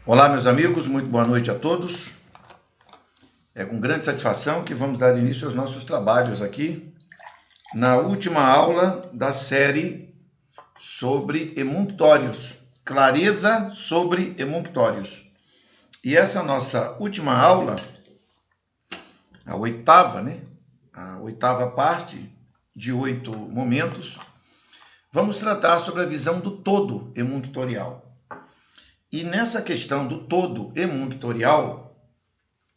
Olá, meus amigos, muito boa noite a todos. É com grande satisfação que vamos dar início aos nossos trabalhos aqui na última aula da série sobre emunctórios, clareza sobre emunctórios. E essa nossa última aula, a oitava, A oitava parte de 8 momentos, vamos tratar sobre a visão do todo emunctorial. E nessa questão do todo emunctorial,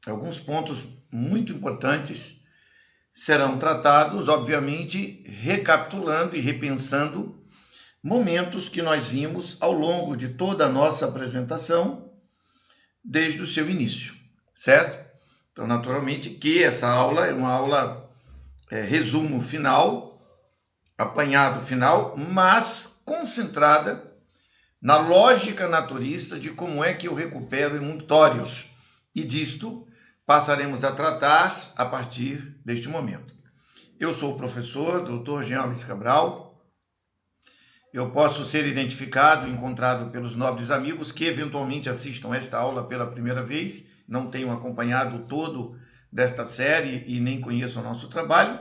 alguns pontos muito importantes serão tratados, obviamente, recapitulando e repensando momentos que nós vimos ao longo de toda a nossa apresentação, desde o seu início, certo? Então, naturalmente, que essa aula é uma aula resumo final, apanhado final, mas concentrada na lógica naturista de como é que eu recupero emunctórios. E disto passaremos a tratar a partir deste momento. Eu sou o professor Dr. Jean Luiz Cabral. Eu posso ser identificado e encontrado pelos nobres amigos que eventualmente assistam esta aula pela primeira vez, não tenham acompanhado todo desta série e nem conheçam o nosso trabalho,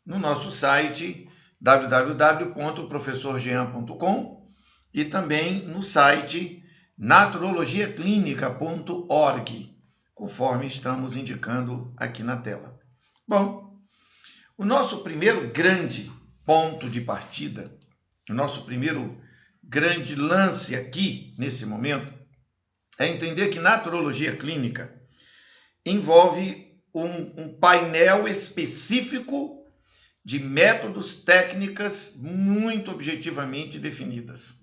no nosso site www.professorjean.com e também no site naturologiaclinica.org, conforme estamos indicando aqui na tela. Bom, o nosso primeiro grande ponto de partida, o nosso primeiro grande lance aqui, nesse momento, é entender que naturologia clínica envolve um painel específico de métodos, técnicas muito objetivamente definidas.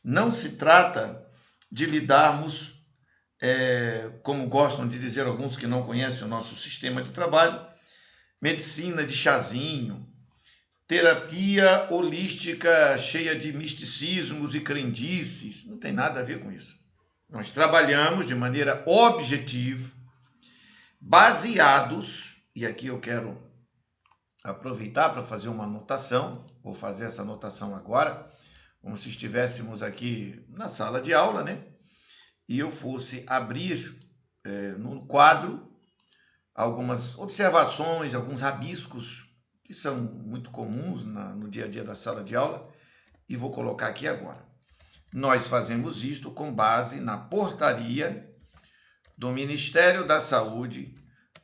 Não se trata de lidarmos, como gostam de dizer alguns que não conhecem o nosso sistema de trabalho, medicina de chazinho, terapia holística cheia de misticismos e crendices. Não tem nada a ver com isso. Nós trabalhamos de maneira objetiva, baseados, e aqui eu quero aproveitar para fazer uma anotação, vou fazer essa anotação agora, como se estivéssemos aqui na sala de aula, E eu fosse abrir no quadro algumas observações, alguns rabiscos que são muito comuns no dia a dia da sala de aula, e vou colocar aqui agora. Nós fazemos isto com base na portaria do Ministério da Saúde,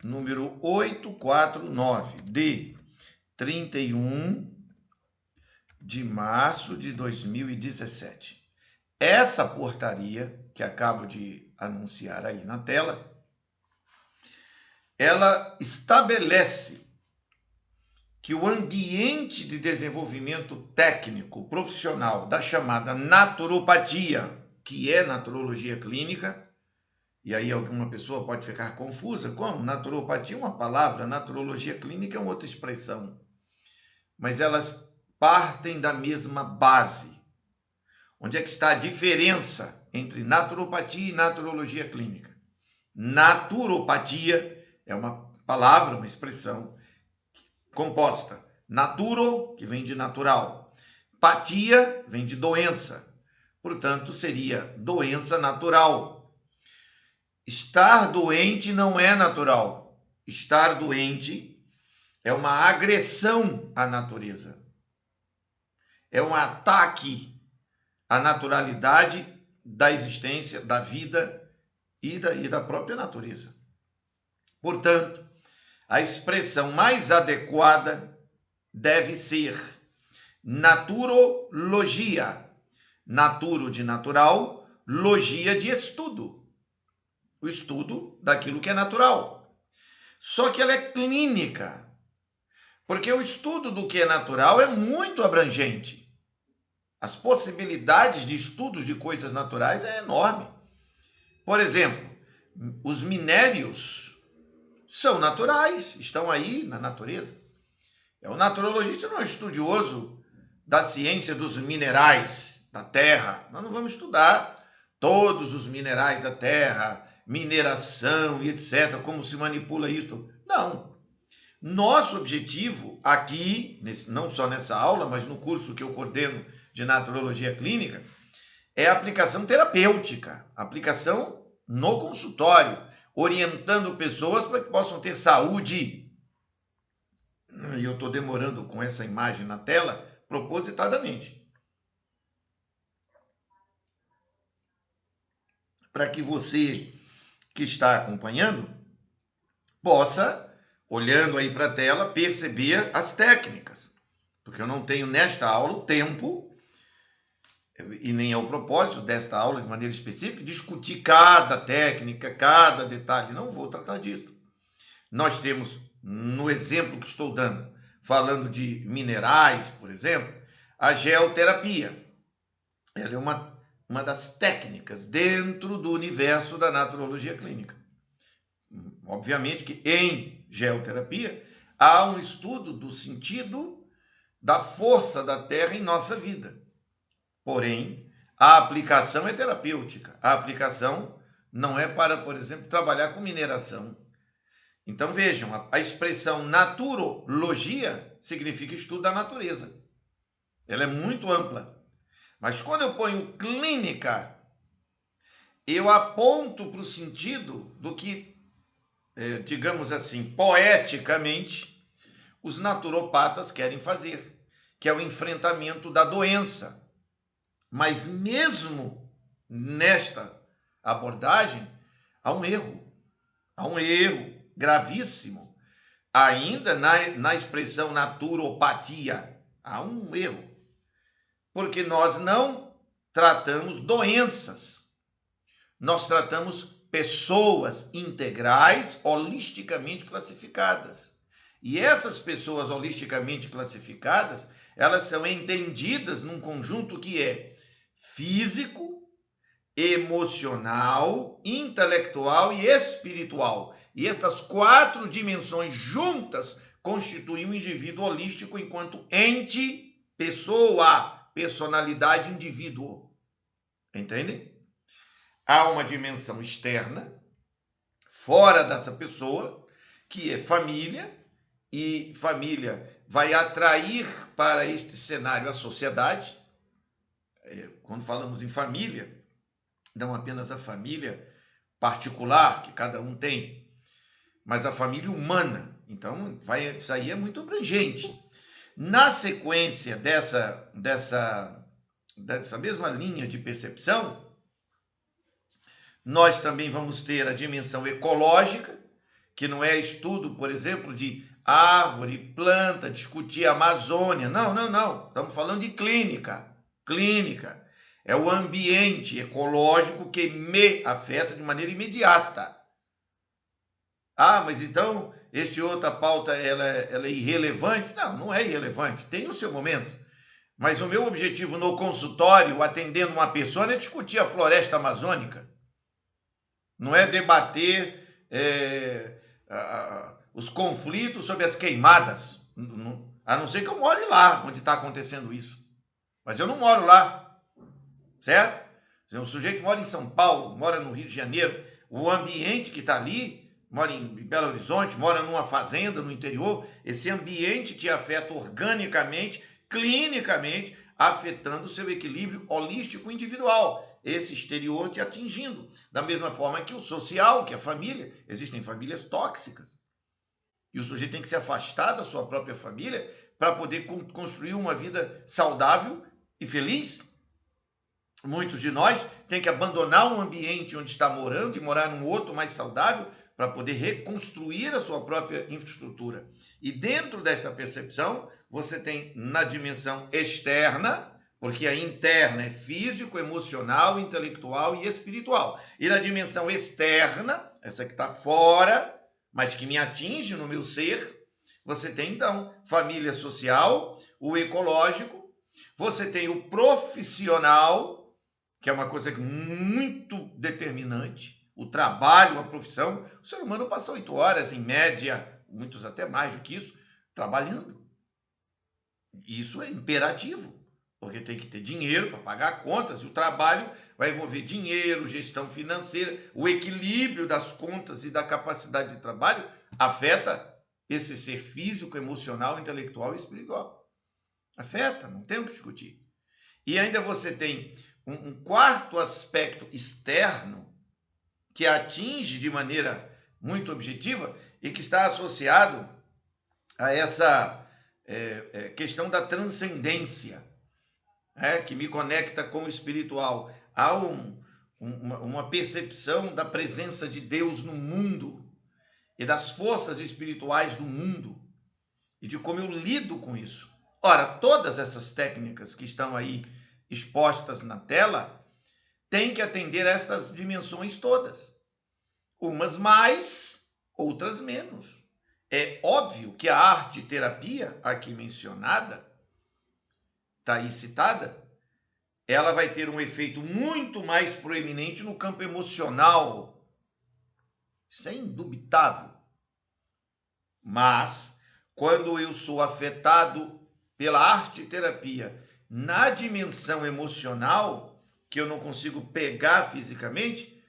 número 849, de 31 de março de 2017. Essa portaria, que acabo de anunciar aí na tela, ela estabelece que o ambiente de desenvolvimento técnico profissional da chamada naturopatia, que é naturologia clínica, e aí alguma pessoa pode ficar confusa, como? Naturopatia é uma palavra, naturologia clínica é uma outra expressão, mas elas partem da mesma base. Onde é que está a diferença entre naturopatia e naturologia clínica? Naturopatia é uma palavra, uma expressão composta. Naturo, que vem de natural. Patia, vem de doença. Portanto, seria doença natural. Estar doente não é natural. Estar doente é uma agressão à natureza. É um ataque à naturalidade da existência, da vida e da própria natureza. Portanto, a expressão mais adequada deve ser naturologia. Naturo de natural, logia de estudo. O estudo daquilo que é natural. Só que ela é clínica, porque o estudo do que é natural é muito abrangente. As possibilidades de estudos de coisas naturais é enorme. Por exemplo, os minérios são naturais, estão aí na natureza. O naturologista não é um estudioso da ciência dos minerais da Terra. Nós não vamos estudar todos os minerais da Terra, mineração e etc., como se manipula isso. Não. Nosso objetivo aqui, não só nessa aula, mas no curso que eu coordeno de naturologia clínica, é a aplicação terapêutica, aplicação no consultório, orientando pessoas para que possam ter saúde. E eu estou demorando com essa imagem na tela propositadamente, para que você que está acompanhando possa, olhando aí para a tela, perceber as técnicas. Porque eu não tenho nesta aula o tempo, e nem é o propósito desta aula de maneira específica, discutir cada técnica, cada detalhe. Não vou tratar disso. Nós temos, no exemplo que estou dando, falando de minerais, por exemplo, a geoterapia. Ela é uma das técnicas dentro do universo da naturologia clínica. Obviamente que em geoterapia há um estudo do sentido da força da Terra em nossa vida. Porém, a aplicação é terapêutica. A aplicação não é para, por exemplo, trabalhar com mineração. Então vejam, a expressão naturologia significa estudo da natureza. Ela é muito ampla. Mas quando eu ponho clínica, eu aponto para o sentido do que, digamos assim, poeticamente, os naturopatas querem fazer, que é o enfrentamento da doença. Mas mesmo nesta abordagem, há um erro gravíssimo. Ainda na expressão naturopatia, há um erro. Porque nós não tratamos doenças, nós tratamos pessoas integrais, holisticamente classificadas. E essas pessoas holisticamente classificadas, elas são entendidas num conjunto que é físico, emocional, intelectual e espiritual. E estas 4 dimensões juntas constituem um indivíduo holístico enquanto ente, pessoa, personalidade, indivíduo. Entendem? Há uma dimensão externa, fora dessa pessoa, que é família, e família vai atrair para este cenário a sociedade. Quando falamos em família, não apenas a família particular que cada um tem, mas a família humana. Então, isso aí é muito abrangente. Na sequência dessa mesma linha de percepção, nós também vamos ter a dimensão ecológica, que não é estudo, por exemplo, de árvore, planta, discutir a Amazônia. Não. Estamos falando de clínica. Clínica. É o ambiente ecológico que me afeta de maneira imediata. Ah, mas então, outra pauta ela é irrelevante? Não é irrelevante. Tem o seu momento. Mas o meu objetivo no consultório, atendendo uma pessoa, é discutir a floresta amazônica. Não é debater os conflitos sobre as queimadas. A não ser que eu more lá, onde está acontecendo isso. Mas eu não moro lá, certo? O sujeito mora em São Paulo, mora no Rio de Janeiro, o ambiente que está ali, mora em Belo Horizonte, mora numa fazenda no interior, esse ambiente te afeta organicamente, clinicamente, afetando o seu equilíbrio holístico individual. Esse exterior te atingindo. Da mesma forma que o social, que a família. Existem famílias tóxicas. E o sujeito tem que se afastar da sua própria família para poder construir uma vida saudável e feliz. Muitos de nós têm que abandonar um ambiente onde está morando e morar num outro mais saudável para poder reconstruir a sua própria infraestrutura. E dentro desta percepção, você tem na dimensão externa, porque a interna é físico, emocional, intelectual e espiritual. E na dimensão externa, essa que está fora, mas que me atinge no meu ser, você tem então família social, o ecológico, você tem o profissional, que é uma coisa muito determinante, o trabalho, a profissão. O ser humano passa 8 horas, em média, muitos até mais do que isso, trabalhando. Isso é imperativo, porque tem que ter dinheiro para pagar contas, e o trabalho vai envolver dinheiro, gestão financeira, o equilíbrio das contas e da capacidade de trabalho afeta esse ser físico, emocional, intelectual e espiritual. Afeta, não tem o que discutir. E ainda você tem um quarto aspecto externo que atinge de maneira muito objetiva e que está associado a essa questão da transcendência, que me conecta com o espiritual. Há uma percepção da presença de Deus no mundo e das forças espirituais do mundo e de como eu lido com isso. Ora, todas essas técnicas que estão aí expostas na tela têm que atender a essas dimensões todas. Umas mais, outras menos. É óbvio que a arte-terapia, aqui mencionada, está aí citada, ela vai ter um efeito muito mais proeminente no campo emocional. Isso é indubitável. Mas, quando eu sou afetado pela arte-terapia na dimensão emocional, que eu não consigo pegar fisicamente,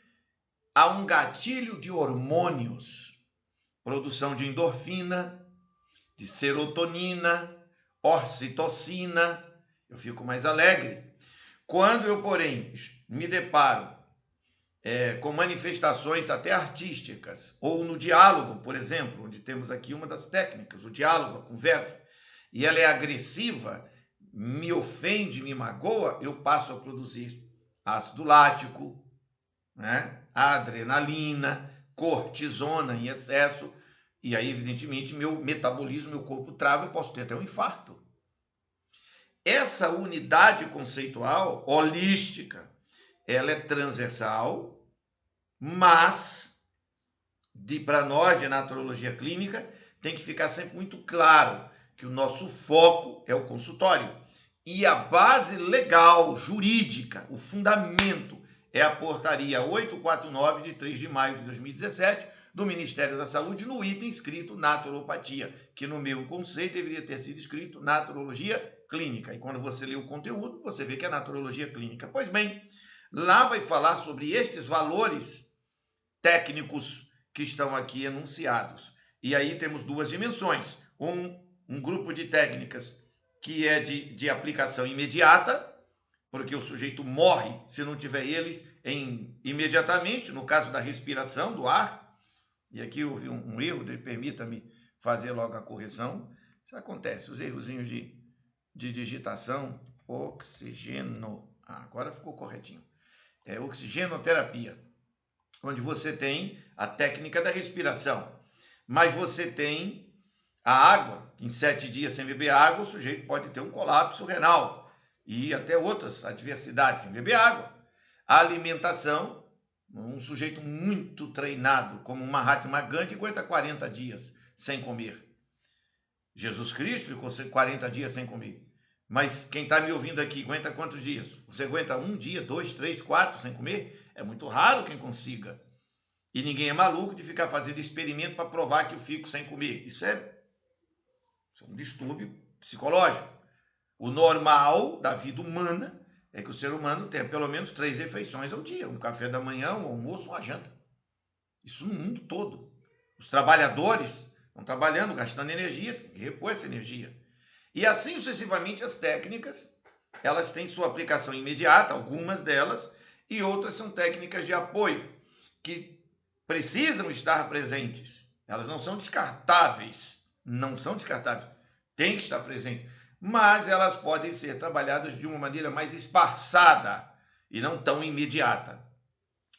há um gatilho de hormônios, produção de endorfina, de serotonina, ocitocina, eu fico mais alegre. Quando eu, porém, me deparo com manifestações até artísticas, ou no diálogo, por exemplo, onde temos aqui uma das técnicas, o diálogo, a conversa, e ela é agressiva, me ofende, me magoa, eu passo a produzir ácido lático, adrenalina, cortisona em excesso, e aí, evidentemente, meu metabolismo, meu corpo trava, eu posso ter até um infarto. Essa unidade conceitual, holística, ela é transversal, mas, para nós de naturologia clínica, tem que ficar sempre muito claro que o nosso foco é o consultório. E a base legal, jurídica, o fundamento, é a portaria 849 de 3 de maio de 2017 do Ministério da Saúde, no item escrito naturopatia, que no meu conceito deveria ter sido escrito naturologia clínica. E quando você lê o conteúdo, você vê que é naturologia clínica. Pois bem, lá vai falar sobre estes valores técnicos que estão aqui enunciados. E aí temos duas dimensões. Um grupo de técnicas que é de aplicação imediata, porque o sujeito morre se não tiver eles imediatamente, no caso da respiração, do ar. E aqui houve um erro, permita-me fazer logo a correção. Isso acontece, os errozinhos de digitação, oxigeno. Agora ficou corretinho. É oxigenoterapia, onde você tem a técnica da respiração, mas você tem a água. Em 7 dias sem beber água, o sujeito pode ter um colapso renal e até outras adversidades sem beber água. A alimentação, um sujeito muito treinado, como um Mahatma Gandhi, aguenta 40 dias sem comer. Jesus Cristo ficou 40 dias sem comer. Mas quem está me ouvindo aqui, aguenta quantos dias? Você aguenta 1 dia, 2, 3, 4 sem comer? É muito raro quem consiga. E ninguém é maluco de ficar fazendo experimento para provar que eu fico sem comer. Isso é um distúrbio psicológico. O normal da vida humana é que o ser humano tenha pelo menos 3 refeições ao dia. Um café da manhã, um almoço, uma janta. Isso no mundo todo. Os trabalhadores estão trabalhando, gastando energia, tem que repor essa energia. E assim sucessivamente as técnicas, elas têm sua aplicação imediata, algumas delas, e outras são técnicas de apoio, que precisam estar presentes. Elas não são descartáveis. Não são descartáveis. Tem que estar presente. Mas elas podem ser trabalhadas de uma maneira mais espaçada e não tão imediata.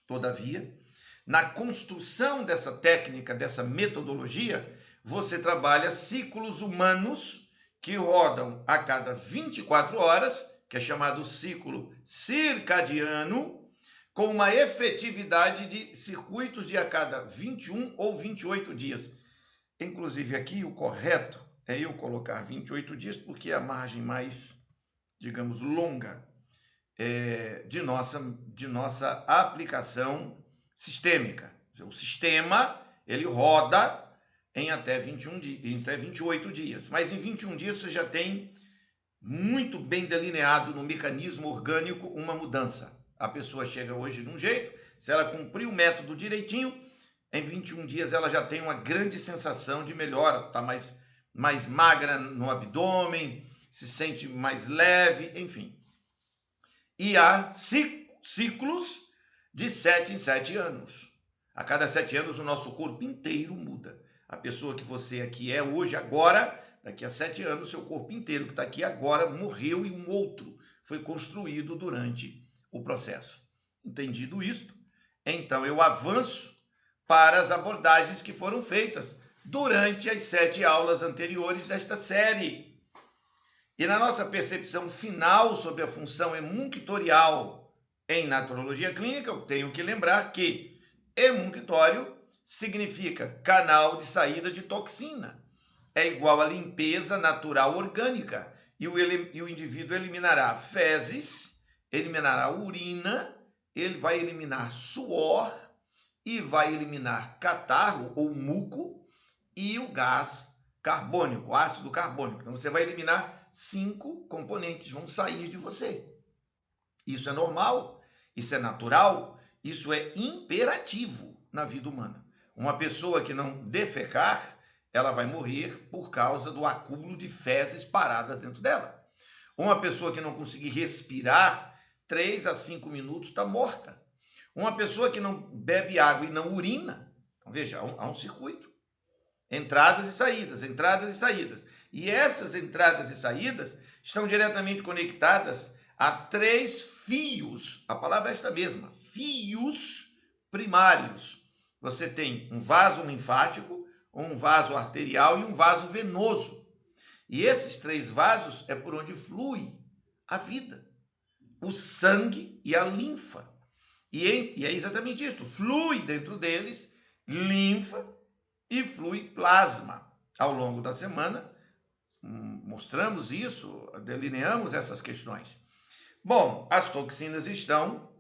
Todavia, na construção dessa técnica, dessa metodologia, você trabalha ciclos humanos que rodam a cada 24 horas, que é chamado ciclo circadiano, com uma efetividade de circuitos de a cada 21 ou 28 dias. Inclusive aqui o correto é eu colocar 28 dias, porque é a margem mais, digamos, longa de nossa aplicação sistêmica. O sistema, ele roda em até 28 dias. Mas em 21 dias você já tem muito bem delineado no mecanismo orgânico uma mudança. A pessoa chega hoje de um jeito, se ela cumprir o método direitinho, em 21 dias ela já tem uma grande sensação de melhora, está mais magra no abdômen, se sente mais leve, enfim. E há ciclos de 7 em 7 anos. A cada 7 anos o nosso corpo inteiro muda. A pessoa que você aqui é hoje, agora, daqui a 7 anos, seu corpo inteiro que está aqui agora morreu e um outro foi construído durante o processo. Entendido isto, então eu avanço para as abordagens que foram feitas durante as 7 aulas anteriores desta série. E na nossa percepção final sobre a função emunctorial em naturologia clínica, eu tenho que lembrar que emunctório significa canal de saída de toxina. É igual a limpeza natural orgânica. E o indivíduo eliminará fezes, eliminará urina, ele vai eliminar suor e vai eliminar catarro ou muco e o gás carbônico, o ácido carbônico. Então você vai eliminar 5 componentes, vão sair de você. Isso é normal, isso é natural, isso é imperativo na vida humana. Uma pessoa que não defecar, ela vai morrer por causa do acúmulo de fezes paradas dentro dela. Uma pessoa que não conseguir respirar 3 a 5 minutos está morta. Uma pessoa que não bebe água e não urina, então veja, há um circuito. Entradas e saídas, entradas e saídas. E essas entradas e saídas estão diretamente conectadas a 3 fios, a palavra é esta mesma, fios primários. Você tem um vaso linfático, um vaso arterial e um vaso venoso. E esses 3 vasos é por onde flui a vida, o sangue e a linfa. E é exatamente isso, flui dentro deles linfa e flui plasma. Ao longo da semana, mostramos isso, delineamos essas questões. Bom, as toxinas estão,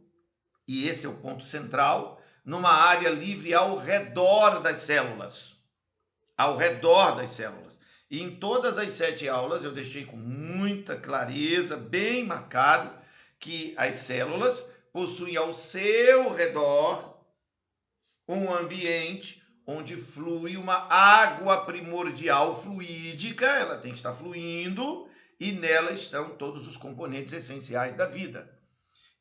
e esse é o ponto central, numa área livre ao redor das células. Ao redor das células. E em todas as 7 aulas eu deixei com muita clareza, bem marcado, que as células possuem ao seu redor um ambiente onde flui uma água primordial fluídica, ela tem que estar fluindo, e nela estão todos os componentes essenciais da vida.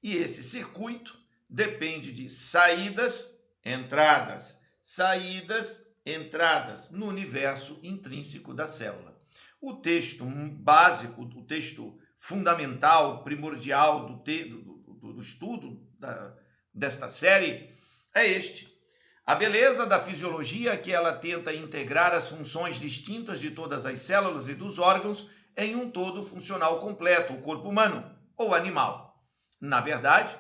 E esse circuito depende de saídas, entradas, saídas, entradas no universo intrínseco da célula. O texto básico, o texto fundamental, primordial do estudo desta série é este. A beleza da fisiologia é que ela tenta integrar as funções distintas de todas as células e dos órgãos em um todo funcional completo, o corpo humano ou animal. Na verdade,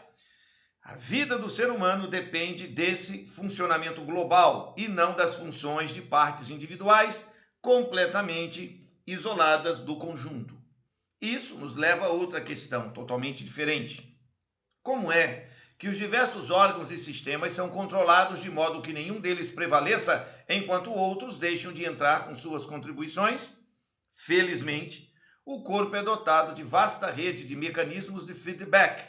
a vida do ser humano depende desse funcionamento global e não das funções de partes individuais completamente isoladas do conjunto. Isso nos leva a outra questão totalmente diferente. Como é que os diversos órgãos e sistemas são controlados de modo que nenhum deles prevaleça, enquanto outros deixam de entrar com suas contribuições? Felizmente, o corpo é dotado de vasta rede de mecanismos de feedback,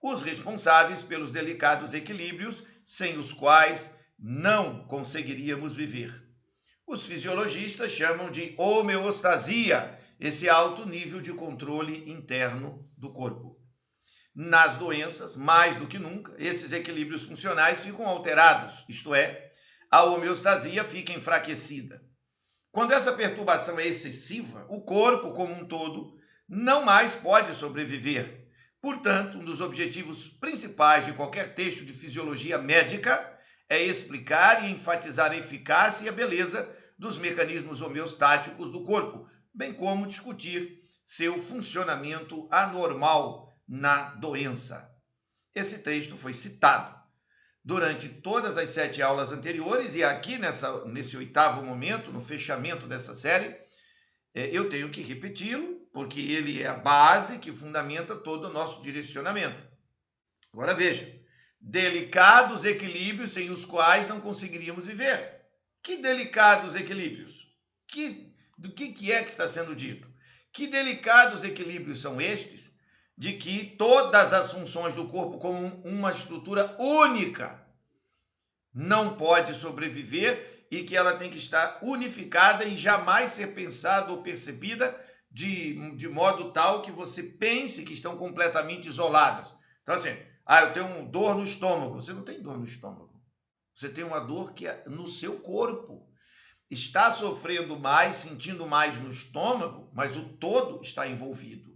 os responsáveis pelos delicados equilíbrios sem os quais não conseguiríamos viver. Os fisiologistas chamam de homeostasia esse alto nível de controle interno do corpo. Nas doenças, mais do que nunca, esses equilíbrios funcionais ficam alterados, isto é, a homeostasia fica enfraquecida. Quando essa perturbação é excessiva, o corpo como um todo não mais pode sobreviver. Portanto, um dos objetivos principais de qualquer texto de fisiologia médica é explicar e enfatizar a eficácia e a beleza dos mecanismos homeostáticos do corpo, bem como discutir seu funcionamento anormal na doença. Esse texto foi citado durante todas as 7 aulas anteriores e aqui nesse 8º momento, no fechamento dessa série, eu tenho que repeti-lo, porque ele é a base que fundamenta todo o nosso direcionamento. Agora veja, delicados equilíbrios sem os quais não conseguiríamos viver. Que delicados equilíbrios? Do que é que está sendo dito? Que delicados equilíbrios são estes de que todas as funções do corpo como uma estrutura única não pode sobreviver e que ela tem que estar unificada e jamais ser pensada ou percebida de modo tal que você pense que estão completamente isoladas. Então, assim, eu tenho dor no estômago. Você não tem dor no estômago. Você tem uma dor que é no seu corpo. Está sofrendo mais, sentindo mais no estômago, mas o todo está envolvido.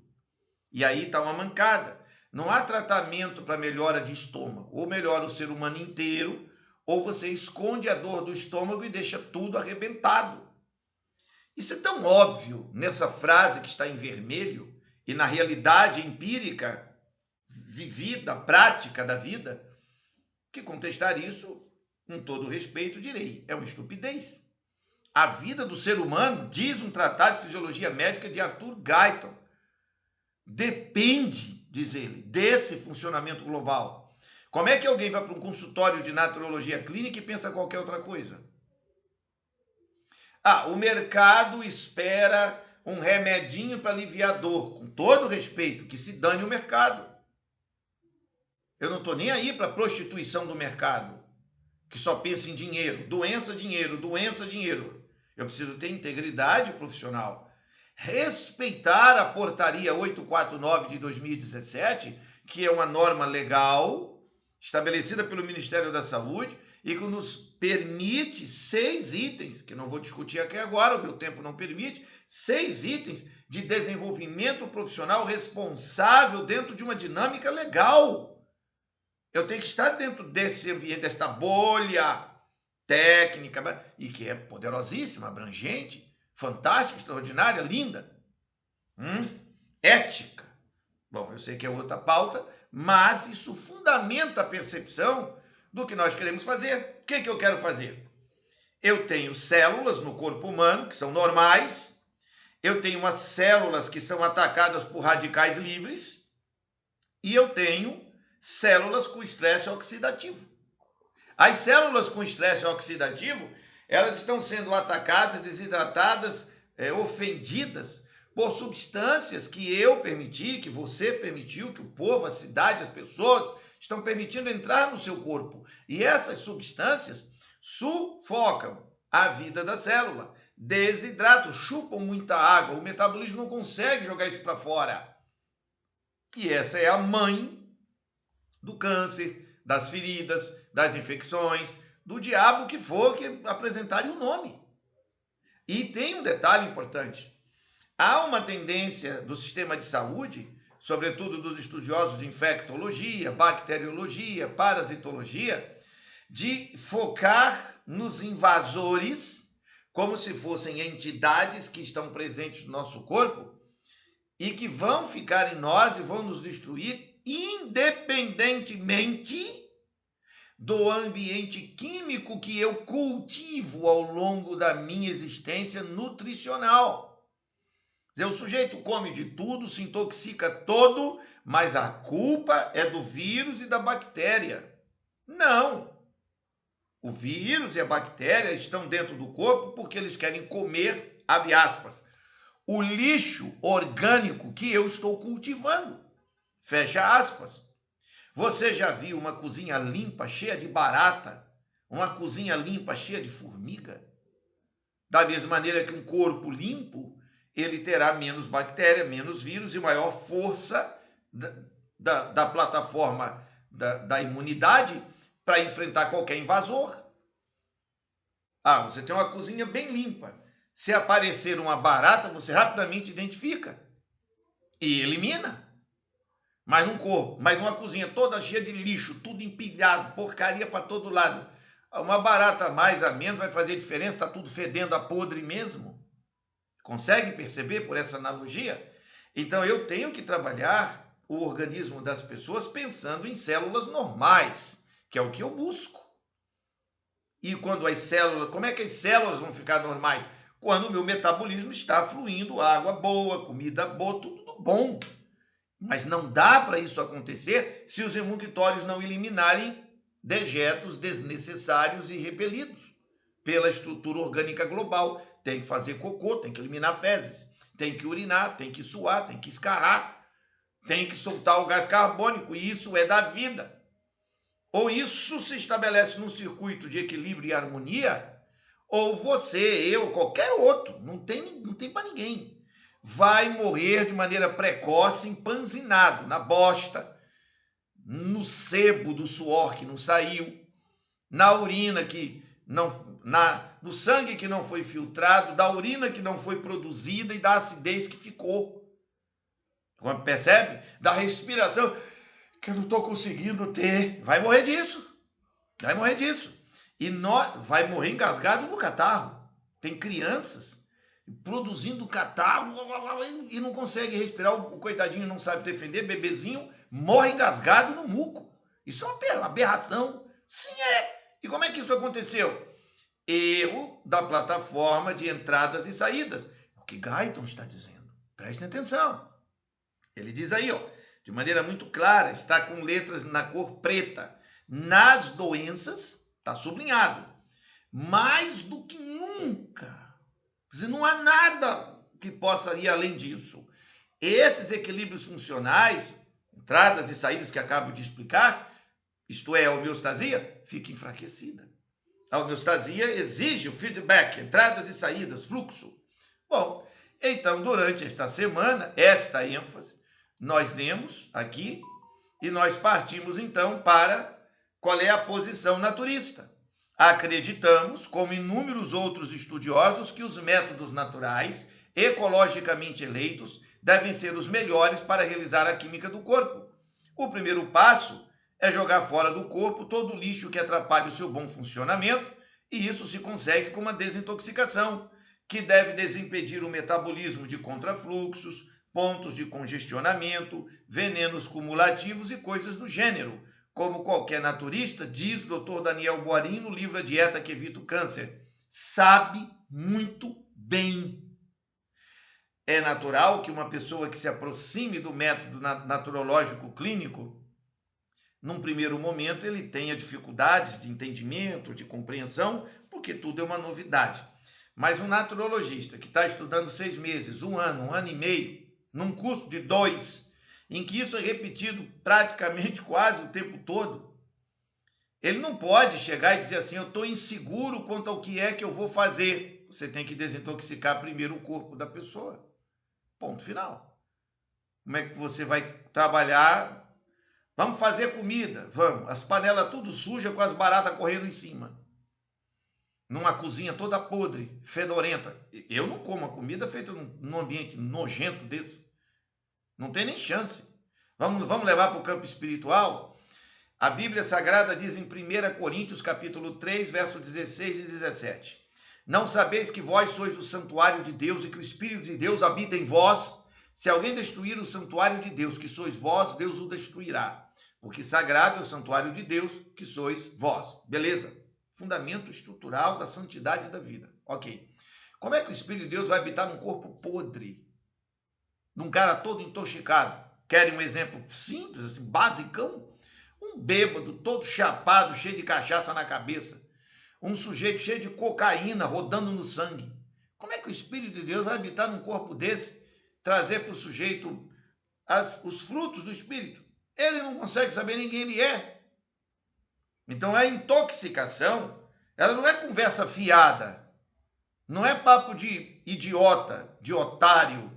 E aí está uma mancada. Não há tratamento para melhora de estômago. Ou melhora o ser humano inteiro, ou você esconde a dor do estômago e deixa tudo arrebentado. Isso é tão óbvio nessa frase que está em vermelho e na realidade empírica, vivida, prática da vida, que contestar isso, com todo respeito, direi, é uma estupidez. A vida do ser humano, diz um tratado de fisiologia médica de Arthur Guyton, depende, diz ele, desse funcionamento global. Como é que alguém vai para um consultório de naturologia clínica e pensa qualquer outra coisa? O mercado espera um remedinho para aliviar a dor. Com todo respeito, que se dane o mercado. Eu não estou nem aí para a prostituição do mercado, que só pensa em dinheiro. Doença, dinheiro, doença, dinheiro. Eu preciso ter integridade profissional. Respeitar a portaria 849 de 2017, que é uma norma legal, estabelecida pelo Ministério da Saúde, e que nos permite 6 itens, que não vou discutir aqui agora, o meu tempo não permite, 6 itens de desenvolvimento profissional responsável dentro de uma dinâmica legal. Eu tenho que estar dentro desse ambiente, desta bolha técnica, e que é poderosíssima, abrangente, fantástica, extraordinária, linda. Ética. Bom, eu sei que é outra pauta, mas isso fundamenta a percepção do que nós queremos fazer. O que eu quero fazer? Eu tenho células no corpo humano, que são normais. Eu tenho umas células que são atacadas por radicais livres. E eu tenho células com estresse oxidativo. As células com estresse oxidativo, elas estão sendo atacadas, desidratadas, ofendidas por substâncias que eu permiti, que você permitiu, que o povo, a cidade, as pessoas estão permitindo entrar no seu corpo. E essas substâncias sufocam a vida da célula, desidratam, chupam muita água, o metabolismo não consegue jogar isso para fora. E essa é a mãe do câncer, das feridas, das infecções, do diabo que for que apresentarem o nome. E tem um detalhe importante. Há uma tendência do sistema de saúde, sobretudo dos estudiosos de infectologia, bacteriologia, parasitologia, de focar nos invasores como se fossem entidades que estão presentes no nosso corpo e que vão ficar em nós e vão nos destruir independentemente do ambiente químico que eu cultivo ao longo da minha existência nutricional. O sujeito come de tudo, se intoxica todo, mas a culpa é do vírus e da bactéria. Não! O vírus e a bactéria estão dentro do corpo porque eles querem comer, abre aspas, o lixo orgânico que eu estou cultivando. Fecha aspas. Você já viu uma cozinha limpa, cheia de barata? Uma cozinha limpa, cheia de formiga? Da mesma maneira que um corpo limpo, ele terá menos bactéria, menos vírus e maior força da plataforma da imunidade para enfrentar qualquer invasor. Você tem uma cozinha bem limpa. Se aparecer uma barata, você rapidamente identifica e elimina. Mas num corpo, mas numa cozinha toda cheia de lixo, tudo empilhado, porcaria para todo lado. Uma barata a mais, a menos, vai fazer diferença, está tudo fedendo a podre mesmo. Consegue perceber por essa analogia? Então eu tenho que trabalhar o organismo das pessoas pensando em células normais, que é o que eu busco. E quando as células, como é que as células vão ficar normais? Quando o meu metabolismo está fluindo água boa, comida boa, tudo bom. Mas não dá para isso acontecer se os emunctórios não eliminarem dejetos desnecessários e repelidos pela estrutura orgânica global. Tem que fazer cocô, tem que eliminar fezes, tem que urinar, tem que suar, tem que escarrar, tem que soltar o gás carbônico, e isso é da vida. Ou isso se estabelece num circuito de equilíbrio e harmonia, ou você, eu, qualquer outro, não tem para ninguém, vai morrer de maneira precoce, empanzinado, na bosta, no sebo do suor que não saiu, na urina que não, no sangue que não foi filtrado, da urina que não foi produzida e da acidez que ficou. Percebe? Da respiração que eu não estou conseguindo ter. Vai morrer disso. Vai morrer disso. E vai morrer engasgado no catarro. Tem crianças produzindo catarro e não consegue respirar. O coitadinho não sabe defender, bebezinho morre engasgado no muco. Isso é uma aberração. Sim, é. E como é que isso aconteceu? Erro da plataforma de entradas e saídas. É o que Guyton está dizendo. Prestem atenção. Ele diz aí, ó, de maneira muito clara, está com letras na cor preta. Nas doenças, está sublinhado, mais do que nunca. Não há nada que possa ir além disso. Esses equilíbrios funcionais, entradas e saídas que acabo de explicar, isto é, a homeostasia, fica enfraquecida. A homeostasia exige o feedback, entradas e saídas, fluxo. Bom, então, durante esta semana, esta ênfase, nós lemos aqui e nós partimos, então, para qual é a posição naturista. Acreditamos, como inúmeros outros estudiosos, que os métodos naturais, ecologicamente eleitos, devem ser os melhores para realizar a química do corpo. O primeiro passo é jogar fora do corpo todo o lixo que atrapalha o seu bom funcionamento, e isso se consegue com uma desintoxicação, que deve desimpedir o metabolismo de contrafluxos, pontos de congestionamento, venenos cumulativos e coisas do gênero. Como qualquer naturista, diz o Dr. Daniel Boarin no livro A Dieta que Evita o Câncer, sabe muito bem. É natural que uma pessoa que se aproxime do método naturológico clínico, num primeiro momento, ele tenha dificuldades de entendimento, de compreensão, porque tudo é uma novidade. Mas um naturologista que está estudando 6 meses, 1 ano e meio, num curso de 2, em que isso é repetido praticamente quase o tempo todo, ele não pode chegar e dizer assim, eu estou inseguro quanto ao que é que eu vou fazer. Você tem que desintoxicar primeiro o corpo da pessoa. Ponto final. Como é que você vai trabalhar? Vamos fazer comida? Vamos. As panelas tudo sujas com as baratas correndo em cima. Numa cozinha toda podre, fedorenta. Eu não como a comida feita num ambiente nojento desse. Não tem nem chance. Vamos levar para o campo espiritual? A Bíblia Sagrada diz em 1 Coríntios, capítulo 3, versos 16 e 17. Não sabeis que vós sois o santuário de Deus e que o Espírito de Deus habita em vós? Se alguém destruir o santuário de Deus, que sois vós, Deus o destruirá. Porque sagrado é o santuário de Deus, que sois vós. Beleza? Fundamento estrutural da santidade da vida. Ok. Como é que o Espírito de Deus vai habitar num corpo podre? Num cara todo intoxicado? Querem um exemplo simples, assim, basicão? Um bêbado, todo chapado, cheio de cachaça na cabeça. Um sujeito cheio de cocaína rodando no sangue. Como é que o Espírito de Deus vai habitar num corpo desse? Trazer para o sujeito os frutos do Espírito? Ele não consegue saber nem quem ele é. Então a intoxicação, ela não é conversa fiada. Não é papo de idiota, de otário.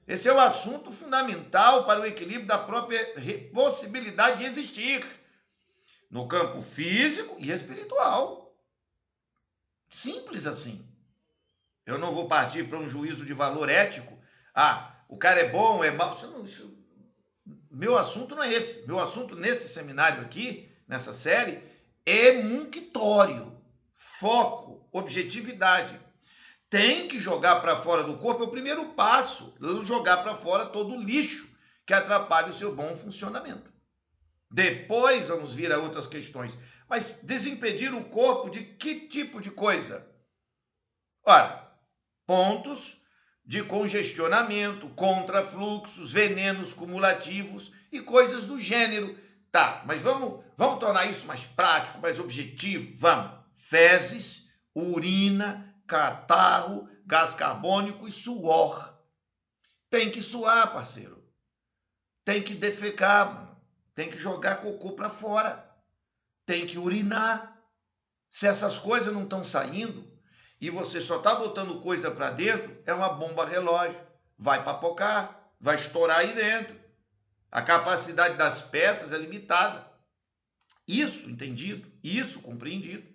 Esse é o assunto fundamental para o equilíbrio da própria possibilidade de existir no campo físico e espiritual. Simples assim. Eu não vou partir para um juízo de valor ético. Ah, o cara é bom, é mau. Meu assunto não é esse. Meu assunto nesse seminário aqui, nessa série, é munctório, foco, objetividade. Tem que jogar para fora do corpo, é o primeiro passo, jogar para fora todo o lixo que atrapalha o seu bom funcionamento. Depois vamos vir a outras questões. Mas desimpedir o corpo de que tipo de coisa? Ora, pontos de congestionamento, contrafluxos, venenos cumulativos e coisas do gênero. Tá, mas vamos tornar isso mais prático, mais objetivo? Vamos. Fezes, urina, catarro, gás carbônico e suor. Tem que suar, parceiro. Tem que defecar, mano. Tem que jogar cocô para fora. Tem que urinar. Se essas coisas não estão saindo e você só está botando coisa para dentro, é uma bomba relógio. vai papocar, vai estourar aí dentro. A capacidade das peças é limitada. Isso entendido, isso compreendido.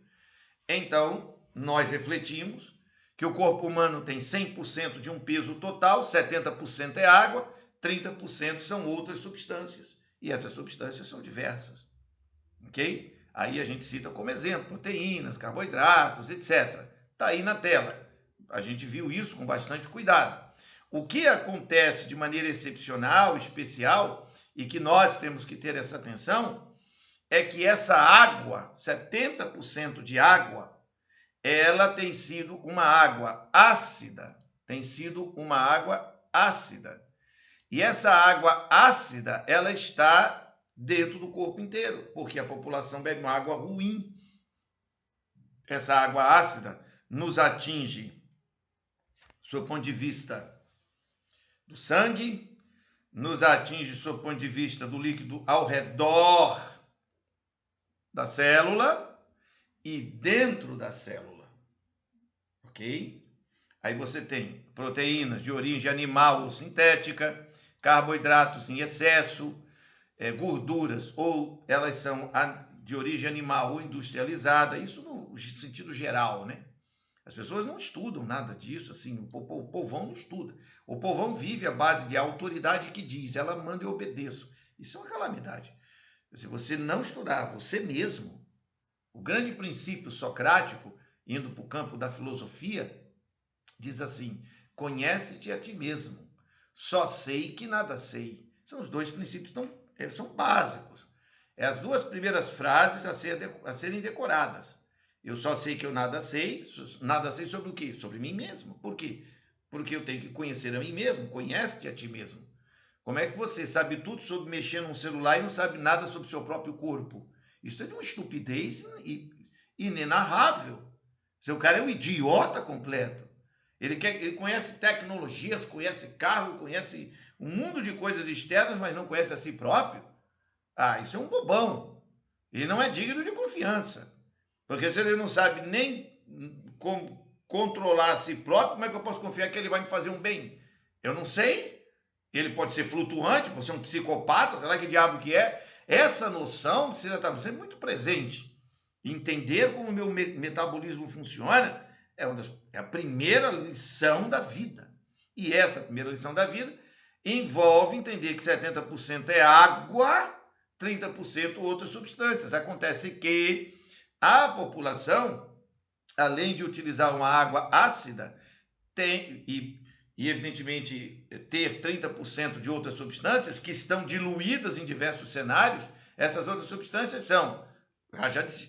Então, nós refletimos que o corpo humano tem 100% de um peso total, 70% é água, 30% são outras substâncias. E essas substâncias são diversas. Ok? Aí a gente cita como exemplo proteínas, carboidratos, etc. Está aí na tela. A gente viu isso com bastante cuidado. O que acontece de maneira excepcional, especial, e que nós temos que ter essa atenção, é que essa água, 70% de água, ela tem sido uma água ácida. Tem sido uma água ácida. E essa água ácida, ela está dentro do corpo inteiro, porque a população bebe uma água ruim. Essa água ácida nos atinge, sob o ponto de vista do sangue, nos atinge sob o ponto de vista do líquido ao redor da célula e dentro da célula, ok? Aí você tem proteínas de origem animal ou sintética, carboidratos em excesso, gorduras, ou elas são de origem animal ou industrializada, isso no sentido geral, né? As pessoas não estudam nada disso, assim, o povão não estuda. O povão vive à base de autoridade que diz, ela manda e eu obedeço. Isso é uma calamidade. Se você não estudar você mesmo, o grande princípio socrático, indo para o campo da filosofia, diz assim, conhece-te a ti mesmo, só sei que nada sei. São os dois princípios, são básicos. É as duas primeiras frases a serem decoradas. Eu só sei que eu nada sei sobre o quê? Sobre mim mesmo. Por quê? Porque eu tenho que conhecer a mim mesmo, conhece-te a ti mesmo. Como é que você sabe tudo sobre mexer num celular e não sabe nada sobre o seu próprio corpo? Isso é de uma estupidez inenarrável. Seu cara é um idiota completo. Ele conhece tecnologias, conhece carro, conhece um mundo de coisas externas, mas não conhece a si próprio. Ah, isso é um bobão. E não é digno de confiança. Porque se ele não sabe nem como controlar a si próprio, como é que eu posso confiar que ele vai me fazer um bem? Eu não sei. Ele pode ser flutuante, pode ser um psicopata, sei lá que diabo que é. Essa noção precisa estar sempre muito presente. Entender como o meu metabolismo funciona é a primeira lição da vida. E essa primeira lição da vida envolve entender que 70% é água, 30% outras substâncias. Acontece que a população, além de utilizar uma água ácida, tem e evidentemente ter 30% de outras substâncias que estão diluídas em diversos cenários. Essas outras substâncias são,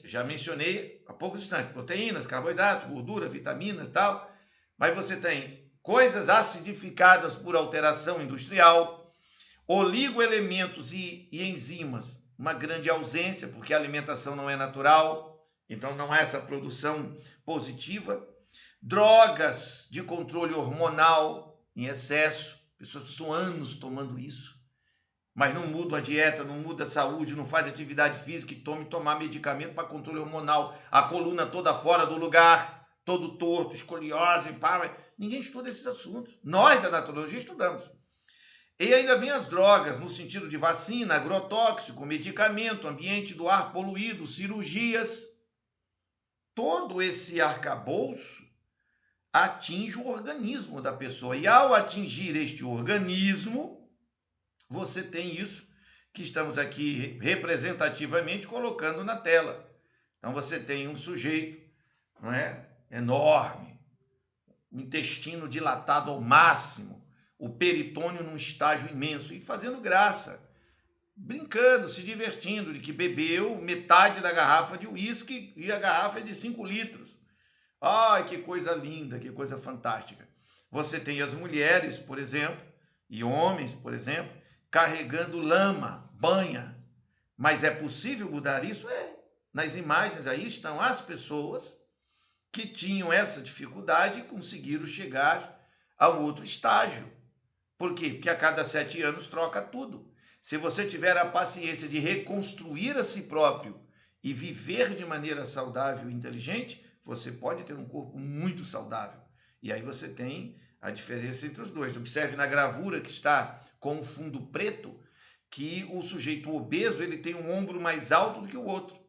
já mencionei há poucos instantes, proteínas, carboidratos, gordura, vitaminas e tal, mas você tem coisas acidificadas por alteração industrial, oligoelementos e enzimas, uma grande ausência, porque a alimentação não é natural, então não há essa produção positiva. Drogas de controle hormonal em excesso, pessoas passam anos tomando isso, mas não muda a dieta, não muda a saúde, não faz atividade física e tomar medicamento para controle hormonal, a coluna toda fora do lugar, todo torto, escoliose, pá. Ninguém estuda esses assuntos. Nós da naturologia estudamos. E ainda vem as drogas, no sentido de vacina, agrotóxico, medicamento, ambiente do ar poluído, cirurgias. Todo esse arcabouço atinge o organismo da pessoa. E ao atingir este organismo, você tem isso que estamos aqui representativamente colocando na tela. Então você tem um sujeito, não é, enorme, o intestino dilatado ao máximo, o peritônio num estágio imenso e fazendo graça, brincando, se divertindo de que bebeu metade da garrafa de uísque e a garrafa é de 5 litros. Ai, que coisa linda, que coisa fantástica. Você tem as mulheres, por exemplo, e homens, por exemplo, carregando lama, banha. Mas é possível mudar isso? É. Nas imagens aí estão as pessoas que tinham essa dificuldade e conseguiram chegar a um outro estágio. Por quê? Porque a cada 7 anos troca tudo. Se você tiver a paciência de reconstruir a si próprio e viver de maneira saudável e inteligente, você pode ter um corpo muito saudável. E aí você tem a diferença entre os dois. Observe na gravura que está com o fundo preto que o sujeito obeso ele tem um ombro mais alto do que o outro,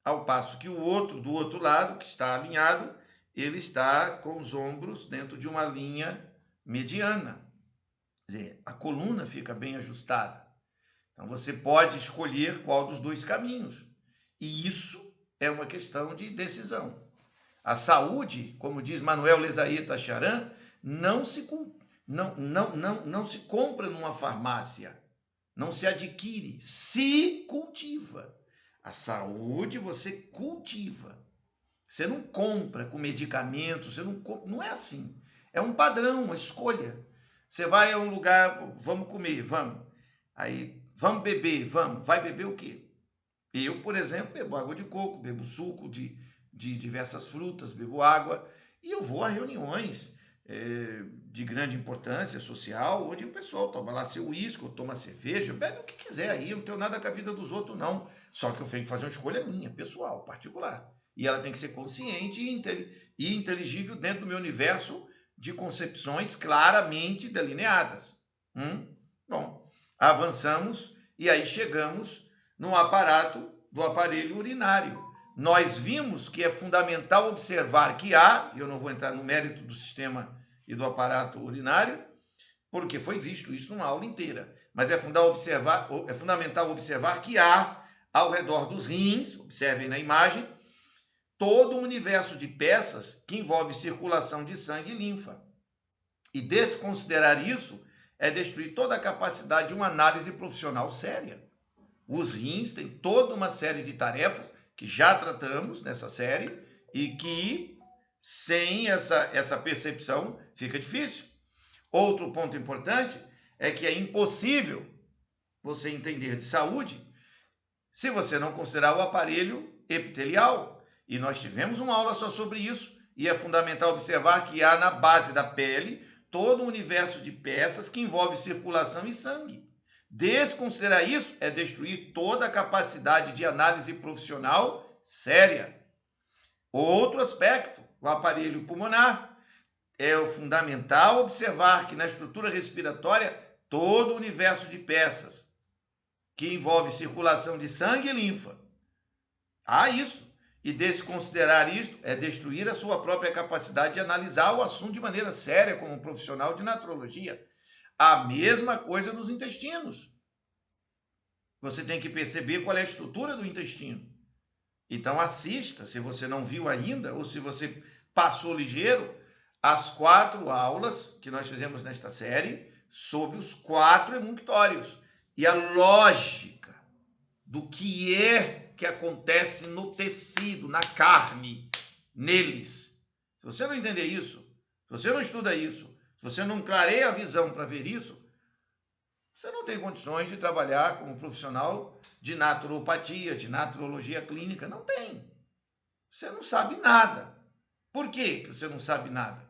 ao passo que o outro, do outro lado, que está alinhado, ele está com os ombros dentro de uma linha mediana. Quer dizer, a coluna fica bem ajustada. Então, você pode escolher qual dos dois caminhos. E isso é uma questão de decisão. A saúde, como diz Manuel Lezaeta Charan, não se compra numa farmácia, não se adquire, se cultiva. A saúde você cultiva. Você não compra com medicamentos, não é assim. É um padrão, uma escolha. Você vai a um lugar, vamos comer, vamos. Aí, vamos beber, vamos. Vai beber o quê? Eu, por exemplo, bebo água de coco, bebo suco de diversas frutas, bebo água. E eu vou a reuniões de grande importância social, onde o pessoal toma lá seu uísque, toma cerveja, bebe o que quiser aí, eu não tenho nada com a vida dos outros, não. Só que eu tenho que fazer uma escolha minha, pessoal, particular. E ela tem que ser consciente e inteligível dentro do meu universo de concepções claramente delineadas. Bom, avançamos e aí chegamos no aparato do aparelho urinário. Nós vimos que é fundamental observar que há, eu não vou entrar no mérito do sistema e do aparato urinário, porque foi visto isso numa aula inteira, mas é fundamental observar que há, ao redor dos rins, observem na imagem, todo um universo de peças que envolve circulação de sangue e linfa. E desconsiderar isso é destruir toda a capacidade de uma análise profissional séria. Os rins têm toda uma série de tarefas que já tratamos nessa série e que, sem essa percepção, fica difícil. Outro ponto importante é que é impossível você entender de saúde se você não considerar o aparelho epitelial. E nós tivemos uma aula só sobre isso, e é fundamental observar que há na base da pele todo um universo de peças que envolve circulação e sangue. Desconsiderar isso é destruir toda a capacidade de análise profissional séria. Outro aspecto, o aparelho pulmonar. É fundamental observar que na estrutura respiratória, todo o universo de peças que envolve circulação de sangue e linfa. Há isso. E desconsiderar isto é destruir a sua própria capacidade de analisar o assunto de maneira séria como um profissional de naturologia. A mesma coisa nos intestinos. Você tem que perceber qual é a estrutura do intestino. Então assista, se você não viu ainda, ou se você passou ligeiro, as 4 aulas que nós fizemos nesta série sobre os 4 emunctórios e a lógica do que é que acontece no tecido, na carne, neles. Se você não entender isso, se você não estuda isso, se você não clareia a visão para ver isso, você não tem condições de trabalhar como profissional de naturopatia, de naturologia clínica. Não tem. Você não sabe nada. Por que você não sabe nada?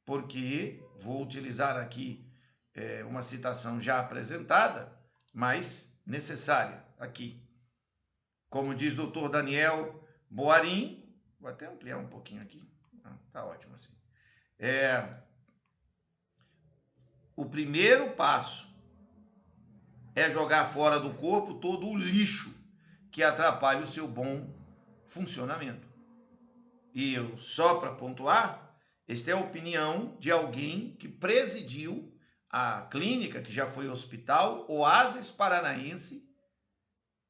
Porque, vou utilizar aqui uma citação já apresentada, mas necessária aqui. Como diz o Dr. Daniel Boarim, vou até ampliar um pouquinho aqui, tá ótimo assim. O primeiro passo é jogar fora do corpo todo o lixo que atrapalha o seu bom funcionamento. E eu, só para pontuar, esta é a opinião de alguém que presidiu a clínica, que já foi hospital, Oásis Paranaense,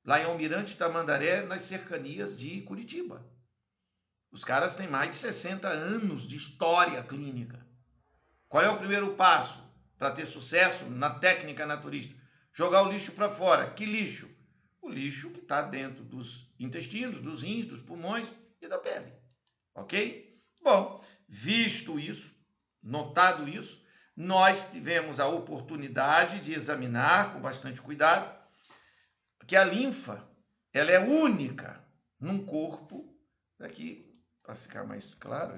lá em Almirante Tamandaré, nas cercanias de Curitiba. Os caras têm mais de 60 anos de história clínica. Qual é o primeiro passo para ter sucesso na técnica naturista? Jogar o lixo para fora. Que lixo? O lixo que está dentro dos intestinos, dos rins, dos pulmões e da pele. Ok? Bom, visto isso, notado isso, nós tivemos a oportunidade de examinar com bastante cuidado que a linfa, ela é única num corpo, aqui, para ficar mais claro,